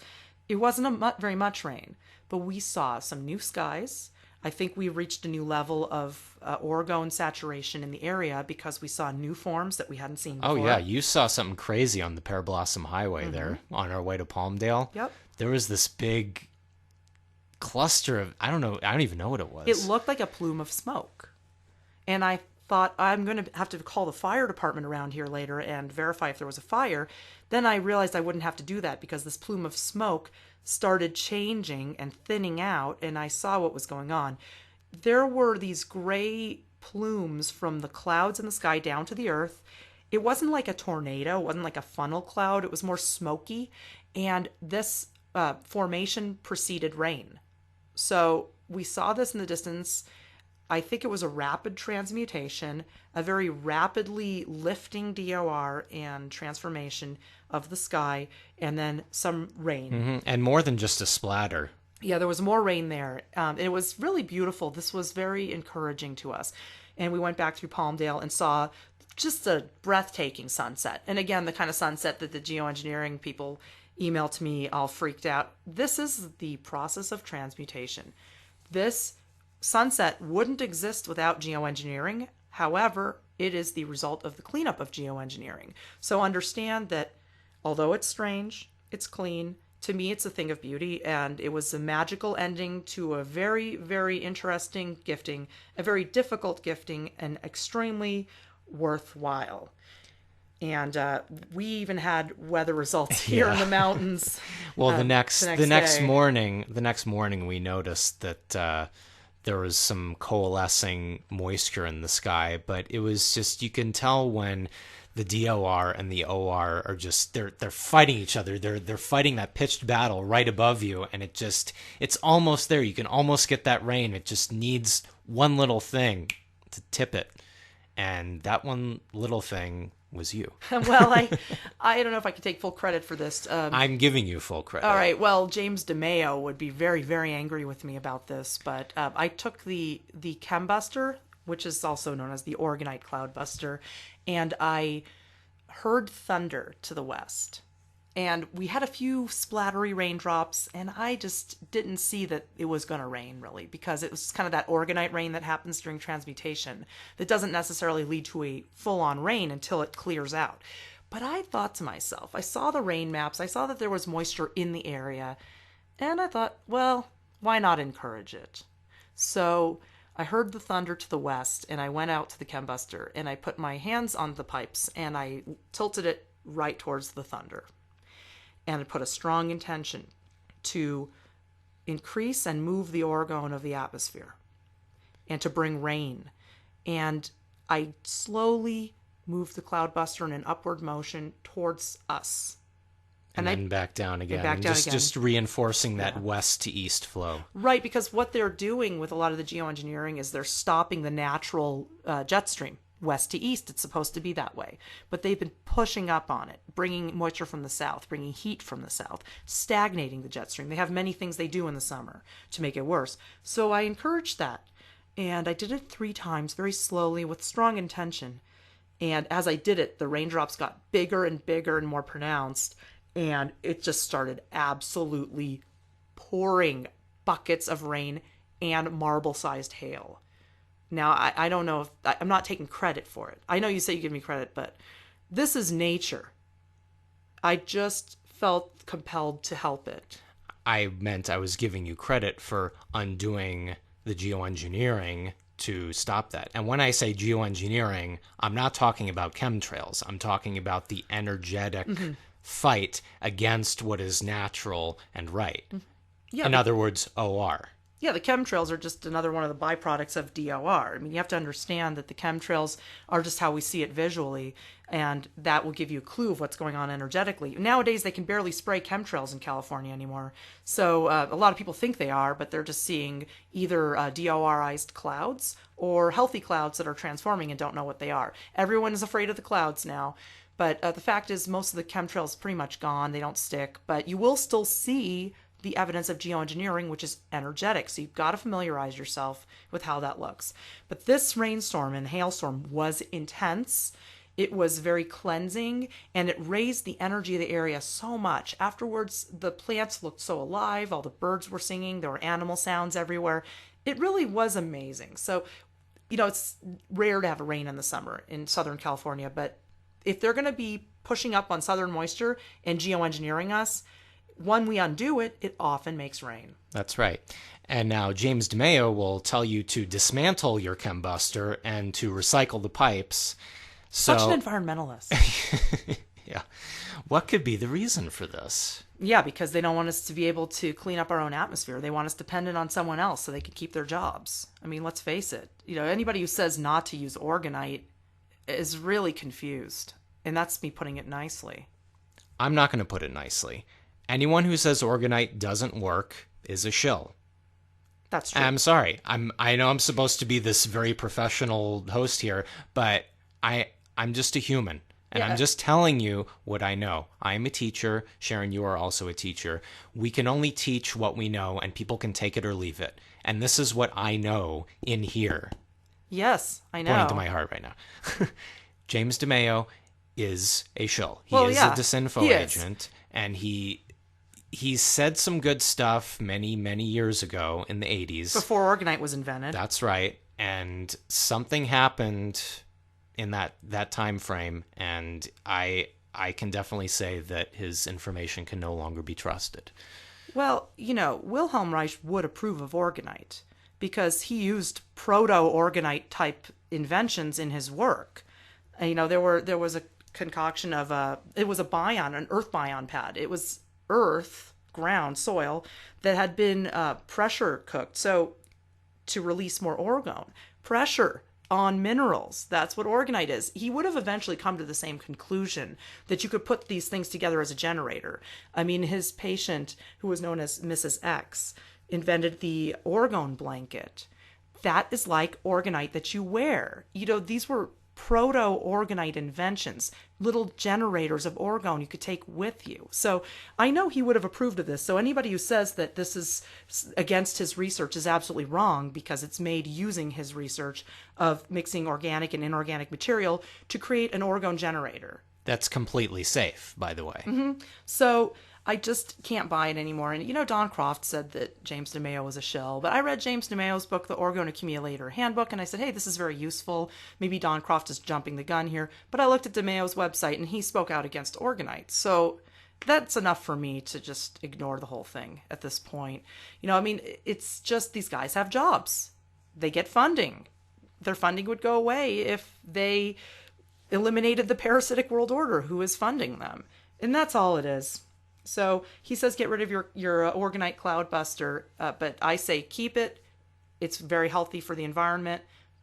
It wasn't very much rain, but we saw some new skies. I think we reached a new level of orgone saturation in the area because we saw new forms that we hadn't seen before. Oh, yeah. You saw something crazy on the Pear Blossom Highway there on our way to Palmdale. Yep. There was this big cluster of, I don't even know what it was. It looked like a plume of smoke. And I thought, I'm going to have to call the fire department around here later and verify if there was a fire. Then I realized I wouldn't have to do that because this plume of smoke started changing and thinning out, and I saw what was going on. There were these gray plumes from the clouds in the sky down to the earth. It wasn't like a tornado. It wasn't like a funnel cloud. It was more smoky, and this formation preceded rain. So we saw this in the distance. I think it was a rapid transmutation, a very rapidly lifting DOR and transformation of the sky, and then some rain. And more than just a splatter. Yeah, there was more rain there. It was really beautiful. This was very encouraging to us. And we went back through Palmdale and saw just a breathtaking sunset. And again, the kind of sunset that the geoengineering people emailed to me all freaked out. This is the process of transmutation. This sunset wouldn't exist without geoengineering. However, it is the result of the cleanup of geoengineering. So understand that although it's strange, it's clean, to me it's a thing of beauty, and it was a magical ending to a very, very interesting gifting, a very difficult gifting, and extremely worthwhile. And we even had weather results here in the mountains. Well, the next morning we noticed that there was some coalescing moisture in the sky, but it was just, you can tell when the DOR and the OR are just, they're fighting each other. They're fighting that pitched battle right above you, and it's almost there. You can almost get that rain. It just needs one little thing to tip it. And that one little thing was you. Well, I don't know if I can take full credit for this. I'm giving you full credit. All right. Well, James DeMeo would be very, very angry with me about this, but I took the Chembuster, which is also known as the Orgonite Cloudbuster, and I heard thunder to the west. And we had a few splattery raindrops, and I just didn't see that it was going to rain, really, because it was kind of that orgonite rain that happens during transmutation that doesn't necessarily lead to a full-on rain until it clears out. But I thought to myself, I saw the rain maps, I saw that there was moisture in the area, and I thought, well, why not encourage it? So I heard the thunder to the west, and I went out to the chembuster, and I put my hands on the pipes, and I tilted it right towards the thunder. And I put a strong intention to increase and move the orgone of the atmosphere and to bring rain. And I slowly moved the cloudbuster in an upward motion towards us. And then back down again. Back down again. Just reinforcing that west to east flow. Right, because what they're doing with a lot of the geoengineering is they're stopping the natural jet stream. West to east, it's supposed to be that way. But they've been pushing up on it, bringing moisture from the south, bringing heat from the south, stagnating the jet stream. They have many things they do in the summer to make it worse. So I encouraged that. And I did it 3 times, very slowly, with strong intention. And as I did it, the raindrops got bigger and more pronounced. And it just started absolutely pouring buckets of rain and marble-sized hail. Now, I don't know if I'm not taking credit for it. I know you say you give me credit, but this is nature. I just felt compelled to help it. I meant I was giving you credit for undoing the geoengineering to stop that. And when I say geoengineering, I'm not talking about chemtrails. I'm talking about the energetic fight against what is natural and right. Yeah, in other words, OR. Yeah, the chemtrails are just another one of the byproducts of DOR. I mean, you have to understand that the chemtrails are just how we see it visually, and that will give you a clue of what's going on energetically. Nowadays, they can barely spray chemtrails in California anymore. So a lot of people think they are, but they're just seeing either DORized clouds or healthy clouds that are transforming and don't know what they are. Everyone is afraid of the clouds now. But the fact is, most of the chemtrails are pretty much gone. They don't stick. But you will still see the evidence of geoengineering, which is energetic. So you've got to familiarize yourself with how that looks. But this rainstorm and hailstorm was intense. It was very cleansing, and it raised the energy of the area so much. Afterwards, the plants looked so alive. All the birds were singing. There were animal sounds everywhere. It really was amazing. So, it's rare to have rain in the summer in Southern California, but if they're going to be pushing up on southern moisture and geoengineering us, when we undo it, it often makes rain. That's right. And now James DeMeo will tell you to dismantle your chembuster and to recycle the pipes. Such an environmentalist. Yeah. What could be the reason for this? Yeah, because they don't want us to be able to clean up our own atmosphere. They want us dependent on someone else so they can keep their jobs. I mean, let's face it. Anybody who says not to use orgonite is really confused. And that's me putting it nicely. I'm not going to put it nicely. Anyone who says orgonite doesn't work is a shill. That's true. I'm sorry. I know I'm supposed to be this very professional host here, but I'm just a human. And I'm just telling you what I know. I'm a teacher. Sharon, you are also a teacher. We can only teach what we know, and people can take it or leave it. And this is what I know in here. Yes, I know. Pointing to my heart right now. James DeMeo is a shill. He is a disinfo agent, and he said some good stuff many, many years ago in the 80s. Before orgonite was invented. That's right. And something happened in that time frame, and I can definitely say that his information can no longer be trusted. Well, Wilhelm Reich would approve of orgonite because he used proto-orgonite type inventions in his work. And, there was a concoction of it was an earth bion pad. It was earth, ground, soil that had been pressure cooked. So to release more orgone, pressure on minerals. That's what orgonite is. He would have eventually come to the same conclusion that you could put these things together as a generator. I mean, his patient, who was known as Mrs. X, invented the orgone blanket. That is like orgonite that you wear. These were proto-orgonite inventions, little generators of orgone you could take with you. So I know he would have approved of this. So anybody who says that this is against his research is absolutely wrong, because it's made using his research of mixing organic and inorganic material to create an orgone generator. That's completely safe, by the way. So I just can't buy it anymore. And, Don Croft said that James DeMeo was a shill, but I read James DeMeo's book, The Orgone Accumulator Handbook, and I said, hey, this is very useful. Maybe Don Croft is jumping the gun here. But I looked at DeMeo's website, and he spoke out against orgonite. So that's enough for me to just ignore the whole thing at this point. It's just these guys have jobs. They get funding. Their funding would go away if they eliminated the parasitic world order who is funding them. And that's all it is. So he says get rid of your orgonite cloudbuster, but I say keep it. It's very healthy for the environment.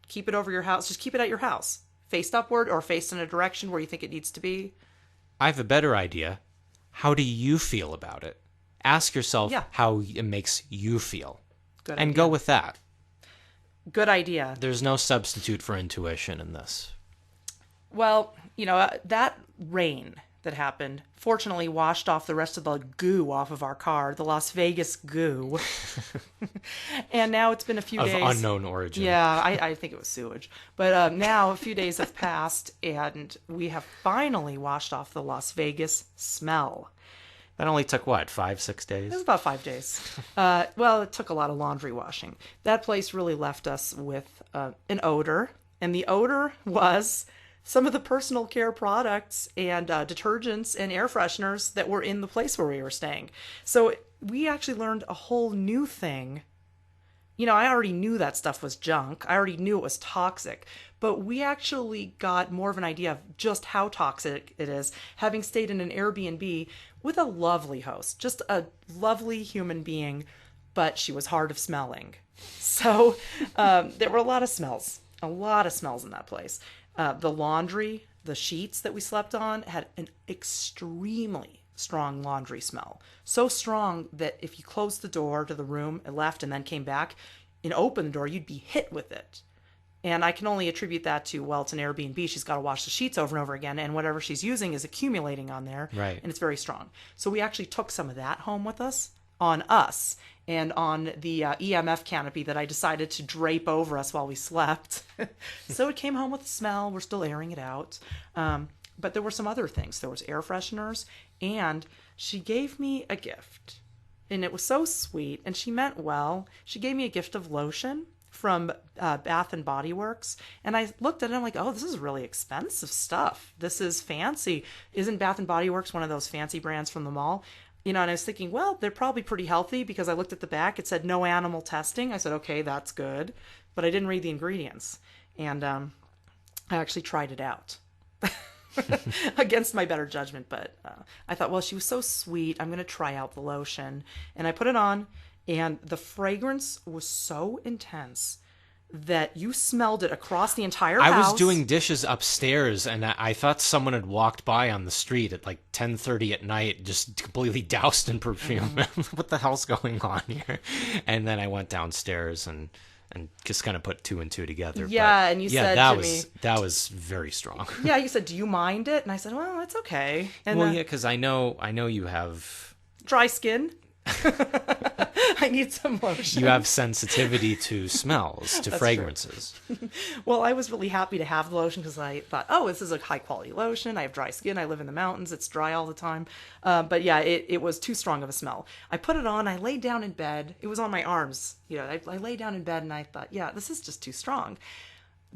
Keep it over your house. Just keep it at your house. Faced upward or faced in a direction where you think it needs to be. I have a better idea. How do you feel about it? Ask yourself how it makes you feel. Good and idea. Go with that. Good idea. There's no substitute for intuition in this. Well, that rain that happened fortunately washed off the rest of the goo off of our car, the Las Vegas goo. And now it's been a few days. Of unknown origin. Yeah, I think it was sewage. But now a few days have passed, and we have finally washed off the Las Vegas smell. That only took, 5-6 days? It was about 5 days. Well, it took a lot of laundry washing. That place really left us with an odor, and the odor was some of the personal care products and detergents and air fresheners that were in the place where we were staying. So we actually learned a whole new thing. I already knew that stuff was junk. I already knew it was toxic. But we actually got more of an idea of just how toxic it is, having stayed in an Airbnb with a lovely host, just a lovely human being, but she was hard of smelling. So there were a lot of smells in that place. The laundry, the sheets that we slept on had an extremely strong laundry smell. So strong that if you closed the door to the room and left and then came back and opened the door, you'd be hit with it. And I can only attribute that to, it's an Airbnb. She's got to wash the sheets over and over again. And whatever she's using is accumulating on there. Right. And it's very strong. So we actually took some of that home with us and on the EMF canopy that I decided to drape over us while we slept. So it came home with a smell. We're still airing it out. But there were some other things. There was air fresheners, and she gave me a gift. And it was so sweet, and she meant well. She gave me a gift of lotion from Bath and Body Works. And I looked at it and I'm like, oh, this is really expensive stuff. This is fancy. Isn't Bath and Body Works one of those fancy brands from the mall? And I was thinking, well, they're probably pretty healthy because I looked at the back. It said no animal testing. I said, okay, that's good. But I didn't read the ingredients. And I actually tried it out against my better judgment. But I thought, well, she was so sweet. I'm going to try out the lotion. And I put it on, and the fragrance was so intense that you smelled it across the entire house. I was doing dishes upstairs, and I thought someone had walked by on the street at 10:30 at night, just completely doused in perfume. What the hell's going on here? And then I went downstairs and just kind of put two and two together. Yeah, and you said that to was, me... that was very strong. Yeah, you said, do you mind it? And I said, well, it's okay. And well, yeah, because I know you have... Dry skin. I need some lotion. You have sensitivity to smells, to fragrances. Well, I was really happy to have the lotion because I thought, oh, this is a high quality lotion. I have dry skin. I live in the mountains. It's dry all the time. But yeah, it was too strong of a smell. I put it on. I laid down in bed. It was on my arms. I lay down in bed and I thought, yeah, this is just too strong.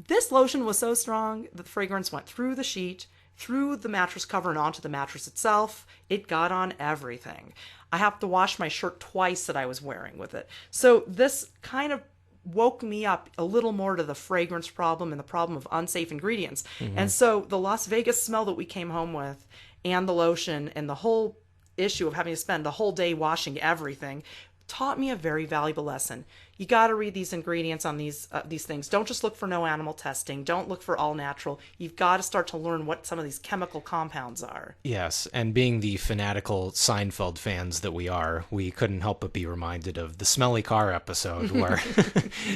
This lotion was so strong that the fragrance went through the sheet, through the mattress cover, and onto the mattress itself. It got on everything. I have to wash my shirt twice that I was wearing with it. So this kind of woke me up a little more to the fragrance problem and the problem of unsafe ingredients. Mm-hmm. And so the Las Vegas smell that we came home with, and the lotion, and the whole issue of having to spend the whole day washing everything, taught me a very valuable lesson. You got to read these ingredients on these things. Don't just look for no animal testing. Don't look for all natural. You've got to start to learn what some of these chemical compounds are. Yes, and being the fanatical Seinfeld fans that we are, we couldn't help but be reminded of the smelly car episode where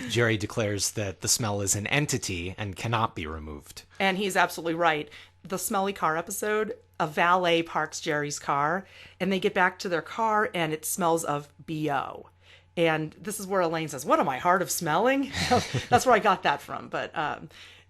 Jerry declares that the smell is an entity and cannot be removed. And he's absolutely right. The smelly car episode, a valet parks Jerry's car, and they get back to their car, and it smells of BO. And this is where Elaine says, what am I, hard of smelling? That's where I got that from. But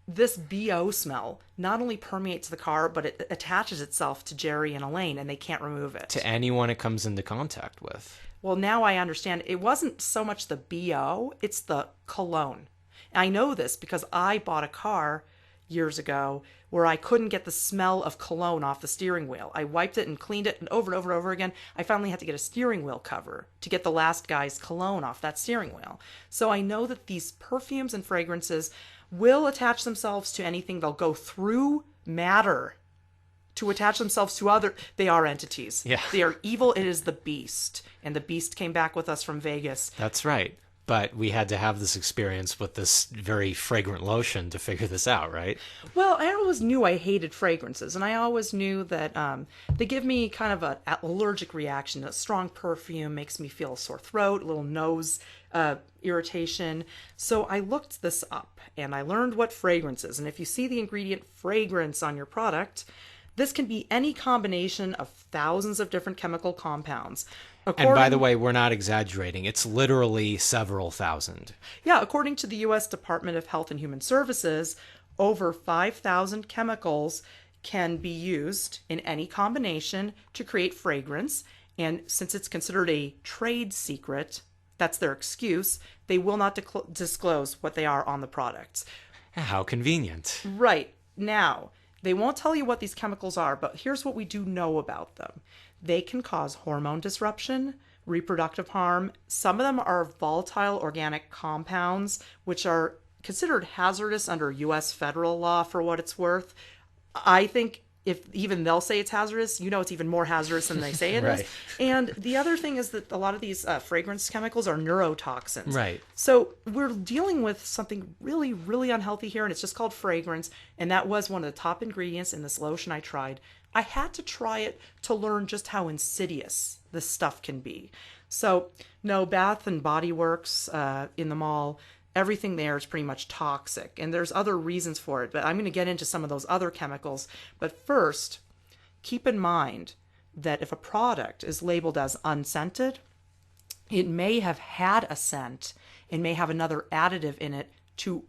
this BO smell not only permeates the car, but it attaches itself to Jerry and Elaine, and they can't remove it. To anyone it comes into contact with. Well, now I understand. It wasn't so much the BO, it's the cologne. I know this because I bought a car years ago where I couldn't get the smell of cologne off the steering wheel. I wiped it and cleaned it and over again. I finally had to get a steering wheel cover to get the last guy's cologne off that steering wheel. So I know that these perfumes and fragrances will attach themselves to anything. They'll go through matter to attach themselves to other. They are entities. Yeah. They are evil. It is the beast. And the beast came back with us from Vegas. That's right. But we had to have this experience with this very fragrant lotion to figure this out, right? Well, I always knew I hated fragrances, and I always knew that they give me kind of an allergic reaction. A strong perfume makes me feel a sore throat, a little nose irritation. So I looked this up, and I learned what fragrance is. And if you see the ingredient fragrance on your product, this can be any combination of thousands of different chemical compounds. And by the way, we're not exaggerating. It's literally several thousand. Yeah, according to the U.S. Department of Health and Human Services, over 5,000 chemicals can be used in any combination to create fragrance. And since it's considered a trade secret, that's their excuse, they will not disclose what they are on the products. How convenient. Right. Now, they won't tell you what these chemicals are, but here's what we do know about them. They can cause hormone disruption, reproductive harm. Some of them are volatile organic compounds, which are considered hazardous under U.S. federal law for what it's worth. I think if even they'll say it's hazardous, you know it's even more hazardous than they say it Right. is. And the other thing is that a lot of these fragrance chemicals are neurotoxins. Right. So we're dealing with something really, really unhealthy here, and it's just called fragrance. And that was one of the top ingredients in this lotion I tried. I had to try it to learn just how insidious this stuff can be. So, no, Bath and Body Works in the mall, everything there is pretty much toxic. And there's other reasons for it, but I'm going to get into some of those other chemicals. But first, keep in mind that if a product is labeled as unscented, it may have had a scent and may have another additive in it to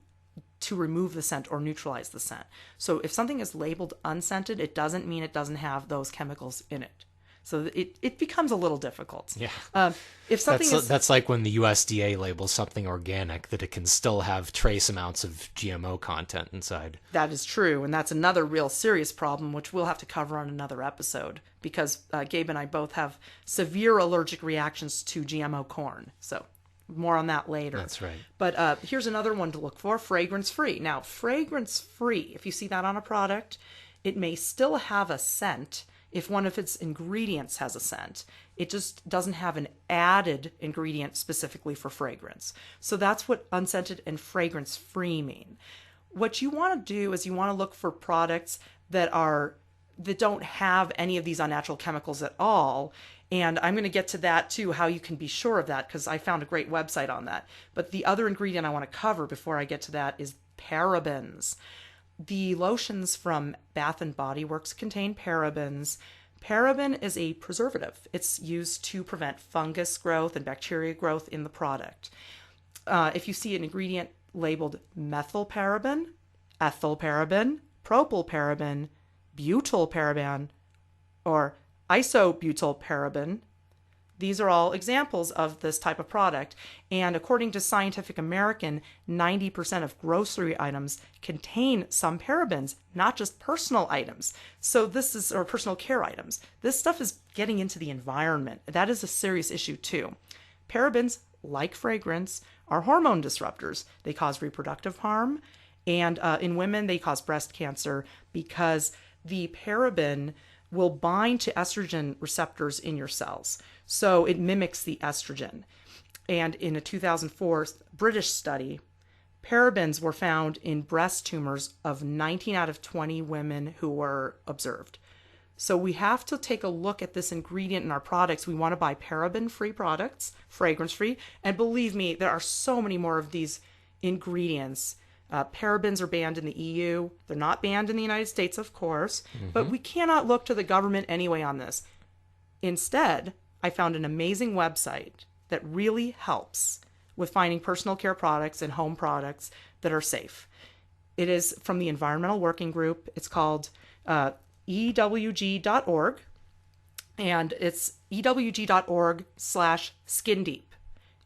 remove the scent or neutralize the scent. So if something is labeled unscented, it doesn't mean it doesn't have those chemicals in it. So it becomes a little difficult. Yeah. If something That's like when the USDA labels something organic, that it can still have trace amounts of GMO content inside. That is true, and that's another real serious problem, which we'll have to cover on another episode, because Gabe and I both have severe allergic reactions to GMO corn. So more on that later. That's right. But here's another one to look for, fragrance-free. Now, fragrance-free, if you see that on a product, it may still have a scent if one of its ingredients has a scent. It just doesn't have an added ingredient specifically for fragrance. So that's what unscented and fragrance-free mean. What you want to do is you want to look for products that don't have any of these unnatural chemicals at all. And I'm going to get to that too, how you can be sure of that, because I found a great website on that. But the other ingredient I want to cover before I get to that is parabens. The lotions from Bath and Body Works contain parabens. Paraben is a preservative. It's used to prevent fungus growth and bacteria growth in the product. If you see an ingredient labeled methylparaben, ethylparaben, propylparaben, butylparaben, or isobutylparaben, these are all examples of this type of product. And according to Scientific American, 90% of grocery items contain some parabens, not just personal items. So or personal care items. This stuff is getting into the environment. That is a serious issue too. Parabens, like fragrance, are hormone disruptors. They cause reproductive harm. And in women, they cause breast cancer because the paraben will bind to estrogen receptors in your cells. So it mimics the estrogen. And in a 2004 British study, parabens were found in breast tumors of 19 out of 20 women who were observed. So we have to take a look at this ingredient in our products. We want to buy paraben-free products, fragrance-free. And believe me, there are so many more of these ingredients. Parabens are banned in the EU. They're not banned in the United States, of course. But we cannot look to the government anyway on this. Instead, I found an amazing website that really helps with finding personal care products and home products that are safe. It is from the Environmental Working Group. It's called ewg.org, and it's ewg.org/skin deep.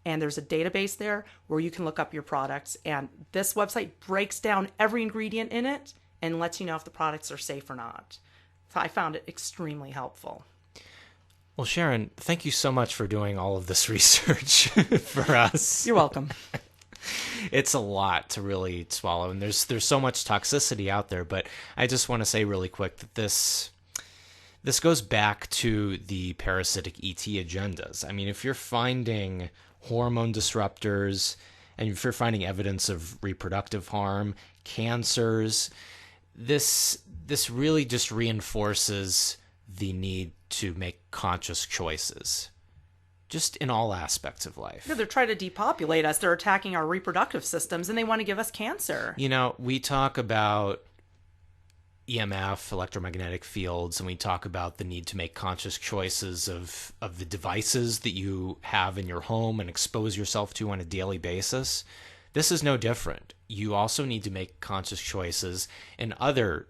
And there's a database there where you can look up your products. And this website breaks down every ingredient in it and lets you know if the products are safe or not. So I found it extremely helpful. Well, Sharon, thank you so much for doing all of this research for us. You're welcome. It's a lot to really swallow, and there's so much toxicity out there. But I just want to say really quick that this goes back to the parasitic ET agendas. I mean, if you're finding hormone disruptors, and if you're finding evidence of reproductive harm, cancers, this really just reinforces the need to make conscious choices, just in all aspects of life. Yeah, they're trying to depopulate us. They're attacking our reproductive systems, and they want to give us cancer. You know, we talk about EMF, electromagnetic fields, and we talk about the need to make conscious choices of the devices that you have in your home and expose yourself to on a daily basis. This is no different. You also need to make conscious choices in other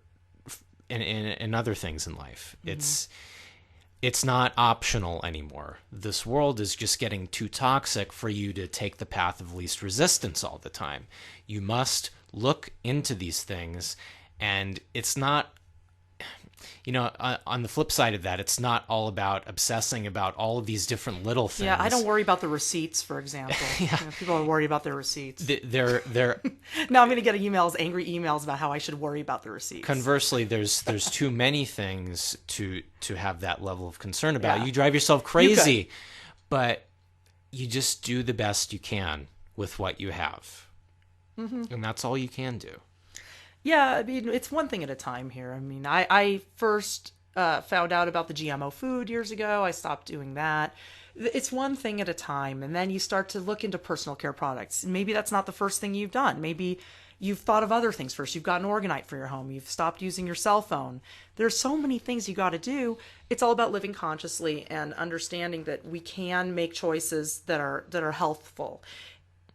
things in life. Mm-hmm. It's not optional anymore. This world is just getting too toxic for you to take the path of least resistance all the time. You must look into these things, and it's not, on the flip side of that, it's not all about obsessing about all of these different little things. Yeah, I don't worry about the receipts, for example. Yeah. People are worried about their receipts. They're Now I'm going to get angry emails about how I should worry about the receipts. Conversely, there's too many things to have that level of concern about. Yeah. You drive yourself crazy, but you just do the best you can with what you have. Mm-hmm. And that's all you can do. Yeah, I mean, it's one thing at a time here. I mean, I first found out about the GMO food years ago. I stopped doing that. It's one thing at a time, and then you start to look into personal care products. Maybe that's not the first thing you've done. Maybe you've thought of other things first. You've got an orgonite for your home. You've stopped using your cell phone. There's so many things you got to do. It's all about living consciously and understanding that we can make choices that are healthful.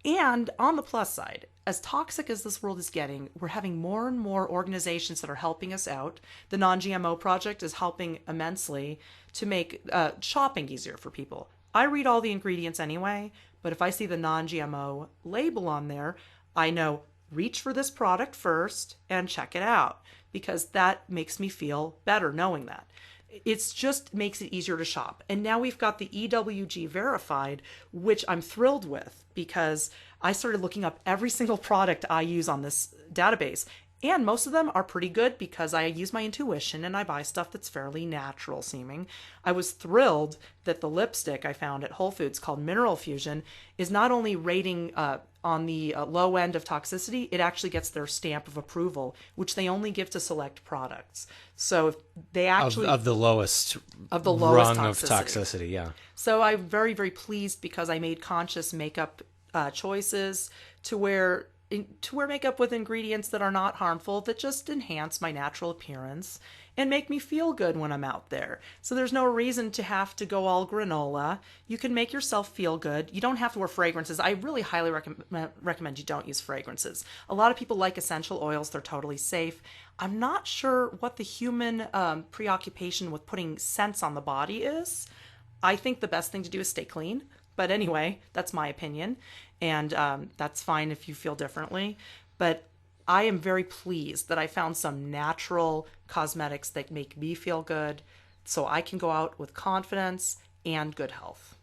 And on the plus side, as toxic as this world is getting, we're having more and more organizations that are helping us out. The Non-GMO Project is helping immensely to make shopping easier for people. I read all the ingredients anyway, but if I see the non-GMO label on there, I know reach for this product first and check it out, because that makes me feel better knowing that. It's just makes it easier to shop. And now we've got the EWG verified, which I'm thrilled with, because I started looking up every single product I use on this database. And most of them are pretty good because I use my intuition and I buy stuff that's fairly natural seeming. I was thrilled that the lipstick I found at Whole Foods called Mineral Fusion is not only rating on the low end of toxicity, it actually gets their stamp of approval, which they only give to select products. So if they actually of the lowest rung of toxicity, yeah. So I'm very, very pleased because I made conscious makeup choices to wear makeup with ingredients that are not harmful, that just enhance my natural appearance and make me feel good when I'm out there. So there's no reason to have to go all granola. You can make yourself feel good. You don't have to wear fragrances. I really highly recommend you don't use fragrances. A lot of people like essential oils. They're totally safe. I'm not sure what the human preoccupation with putting scents on the body is. I think the best thing to do is stay clean. But anyway, that's my opinion, and that's fine if you feel differently. But I am very pleased that I found some natural cosmetics that make me feel good, so I can go out with confidence and good health.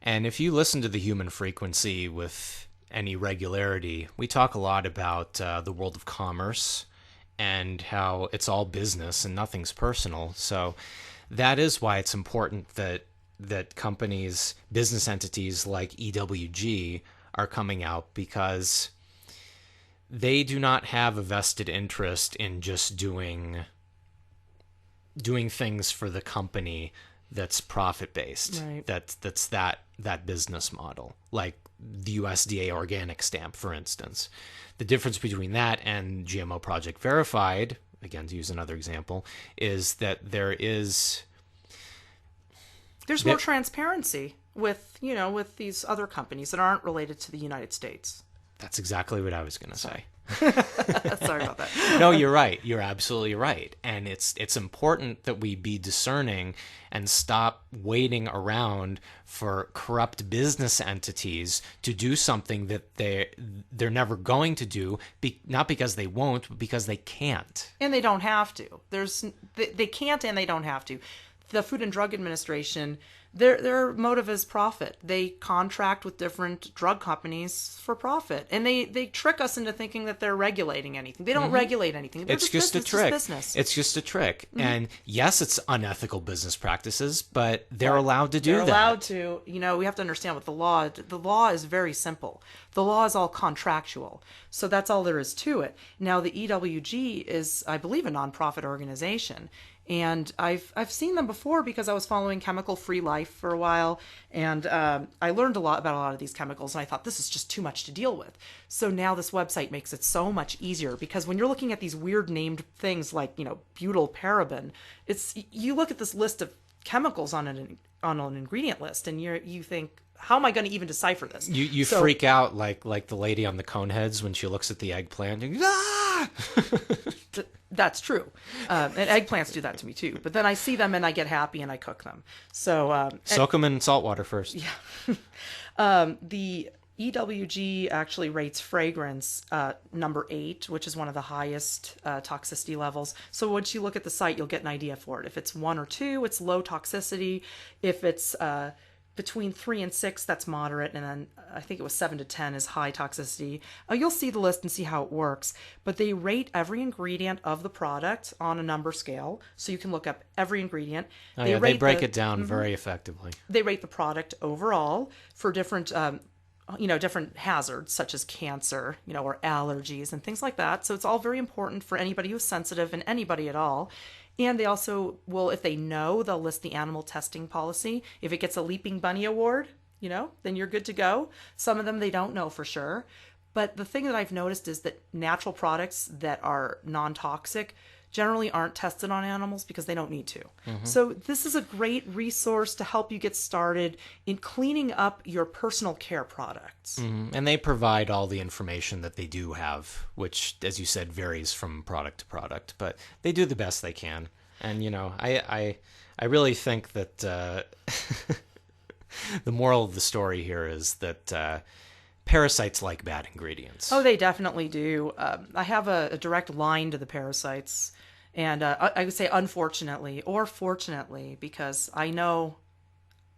And if you listen to the Human Frequency with any regularity, we talk a lot about the world of commerce and how it's all business and nothing's personal. So that is why it's important that companies, business entities like EWG are coming out, because they do not have a vested interest in just doing things for the company that's profit-based. Right. That's that business model, like the USDA organic stamp, for instance. The difference between that and GMO Project Verified, again, to use another example, is that there's more transparency with these other companies that aren't related to the United States. That's exactly what I was going to say. Sorry about that. No, you're right. You're absolutely right. And it's important that we be discerning and stop waiting around for corrupt business entities to do something that they're never going to do, not because they won't, but because they can't. And they don't have to. They can't and they don't have to. The Food and Drug Administration, their motive is profit. They contract with different drug companies for profit, and they trick us into thinking that they're regulating anything. They don't regulate anything. It's just a trick. It's just a trick. And yes, it's unethical business practices, but they're allowed to do that. They're allowed to. We have to understand what the law is very simple. The law is all contractual. So that's all there is to it. Now, the EWG is, I believe, a nonprofit organization. And I've seen them before because I was following Chemical Free Life for a while, and I learned a lot about a lot of these chemicals, and I thought this is just too much to deal with. So now this website makes it so much easier, because when you're looking at these weird named things like butyl paraben, you look at this list of chemicals on an ingredient list, and you think, how am I going to even decipher this? You freak out like the lady on the Coneheads when she looks at the eggplant. And, ah! That's true. And eggplants do that to me too. But then I see them and I get happy and I cook them. So soak them in salt water first. Yeah. The EWG actually rates fragrance number 8, which is one of the highest toxicity levels. So once you look at the site, you'll get an idea for it. If it's 1 or 2, it's low toxicity. If it's between 3 and 6, that's moderate, and then I think it was 7 to 10 is high toxicity. You'll see the list and see how it works, but they rate every ingredient of the product on a number scale, so you can look up every ingredient. They break it down very effectively. They rate the product overall for different different hazards such as cancer, or allergies and things like that. So it's all very important for anybody who's sensitive and anybody at all. And they also will, if they know, they'll list the animal testing policy. If it gets a Leaping Bunny award, then you're good to go. Some of them they don't know for sure. But the thing that I've noticed is that natural products that are non-toxic generally aren't tested on animals because they don't need to. So this is a great resource to help you get started in cleaning up your personal care products. And they provide all the information that they do have, which, as you said, varies from product to product, but they do the best they can. And, I really think that the moral of the story here is that parasites like bad ingredients. Oh, they definitely do. I have a direct line to the parasites. And I would say unfortunately or fortunately, because I know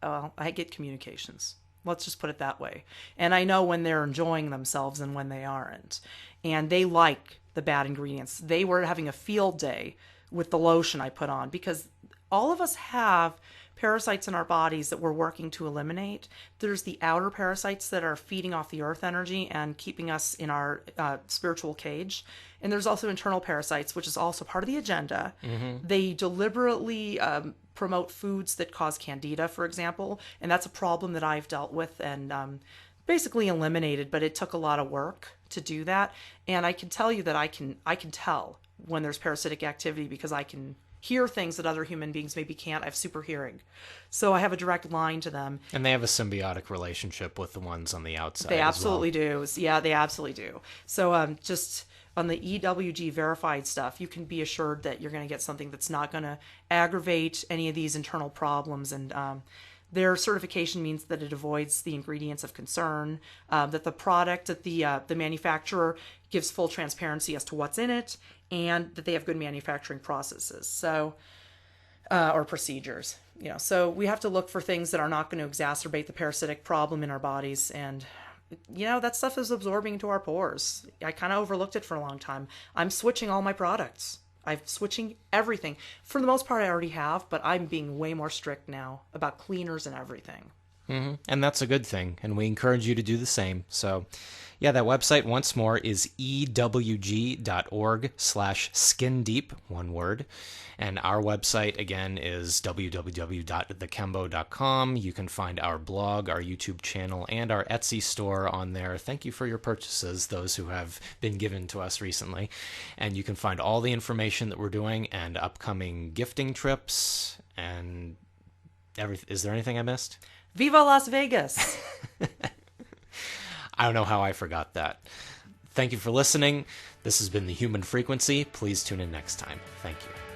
I get communications. Let's just put it that way. And I know when they're enjoying themselves and when they aren't. And they like the bad ingredients. They were having a field day with the lotion I put on, because all of us have parasites in our bodies that we're working to eliminate. There's the outer parasites that are feeding off the earth energy and keeping us in our spiritual cage. And there's also internal parasites, which is also part of the agenda. They deliberately promote foods that cause candida, for example. And that's a problem that I've dealt with and basically eliminated, but it took a lot of work to do that. And I can tell you that I can tell when there's parasitic activity, because I can hear things that other human beings maybe can't. I have super hearing. So I have a direct line to them. And they have a symbiotic relationship with the ones on the outside. They absolutely do. Yeah, they absolutely do. So just on the EWG verified stuff, you can be assured that you're going to get something that's not going to aggravate any of these internal problems. And their certification means that it avoids the ingredients of concern, that the product, that the manufacturer gives full transparency as to what's in it, and that they have good manufacturing processes, so or procedures. So we have to look for things that are not going to exacerbate the parasitic problem in our bodies. And that stuff is absorbing into our pores. I kind of overlooked it for a long time. I'm switching all my products. I'm switching everything. For the most part, I already have, but I'm being way more strict now about cleaners and everything. And that's a good thing, and we encourage you to do the same. So, yeah, that website, once more, is ewg.org/skindeep, one word. And our website, again, is www.thekembo.com. You can find our blog, our YouTube channel, and our Etsy store on there. Thank you for your purchases, those who have been given to us recently. And you can find all the information that we're doing and upcoming gifting trips and everything. Is there anything I missed? Viva Las Vegas! I don't know how I forgot that. Thank you for listening. This has been The Human Frequency. Please tune in next time. Thank you.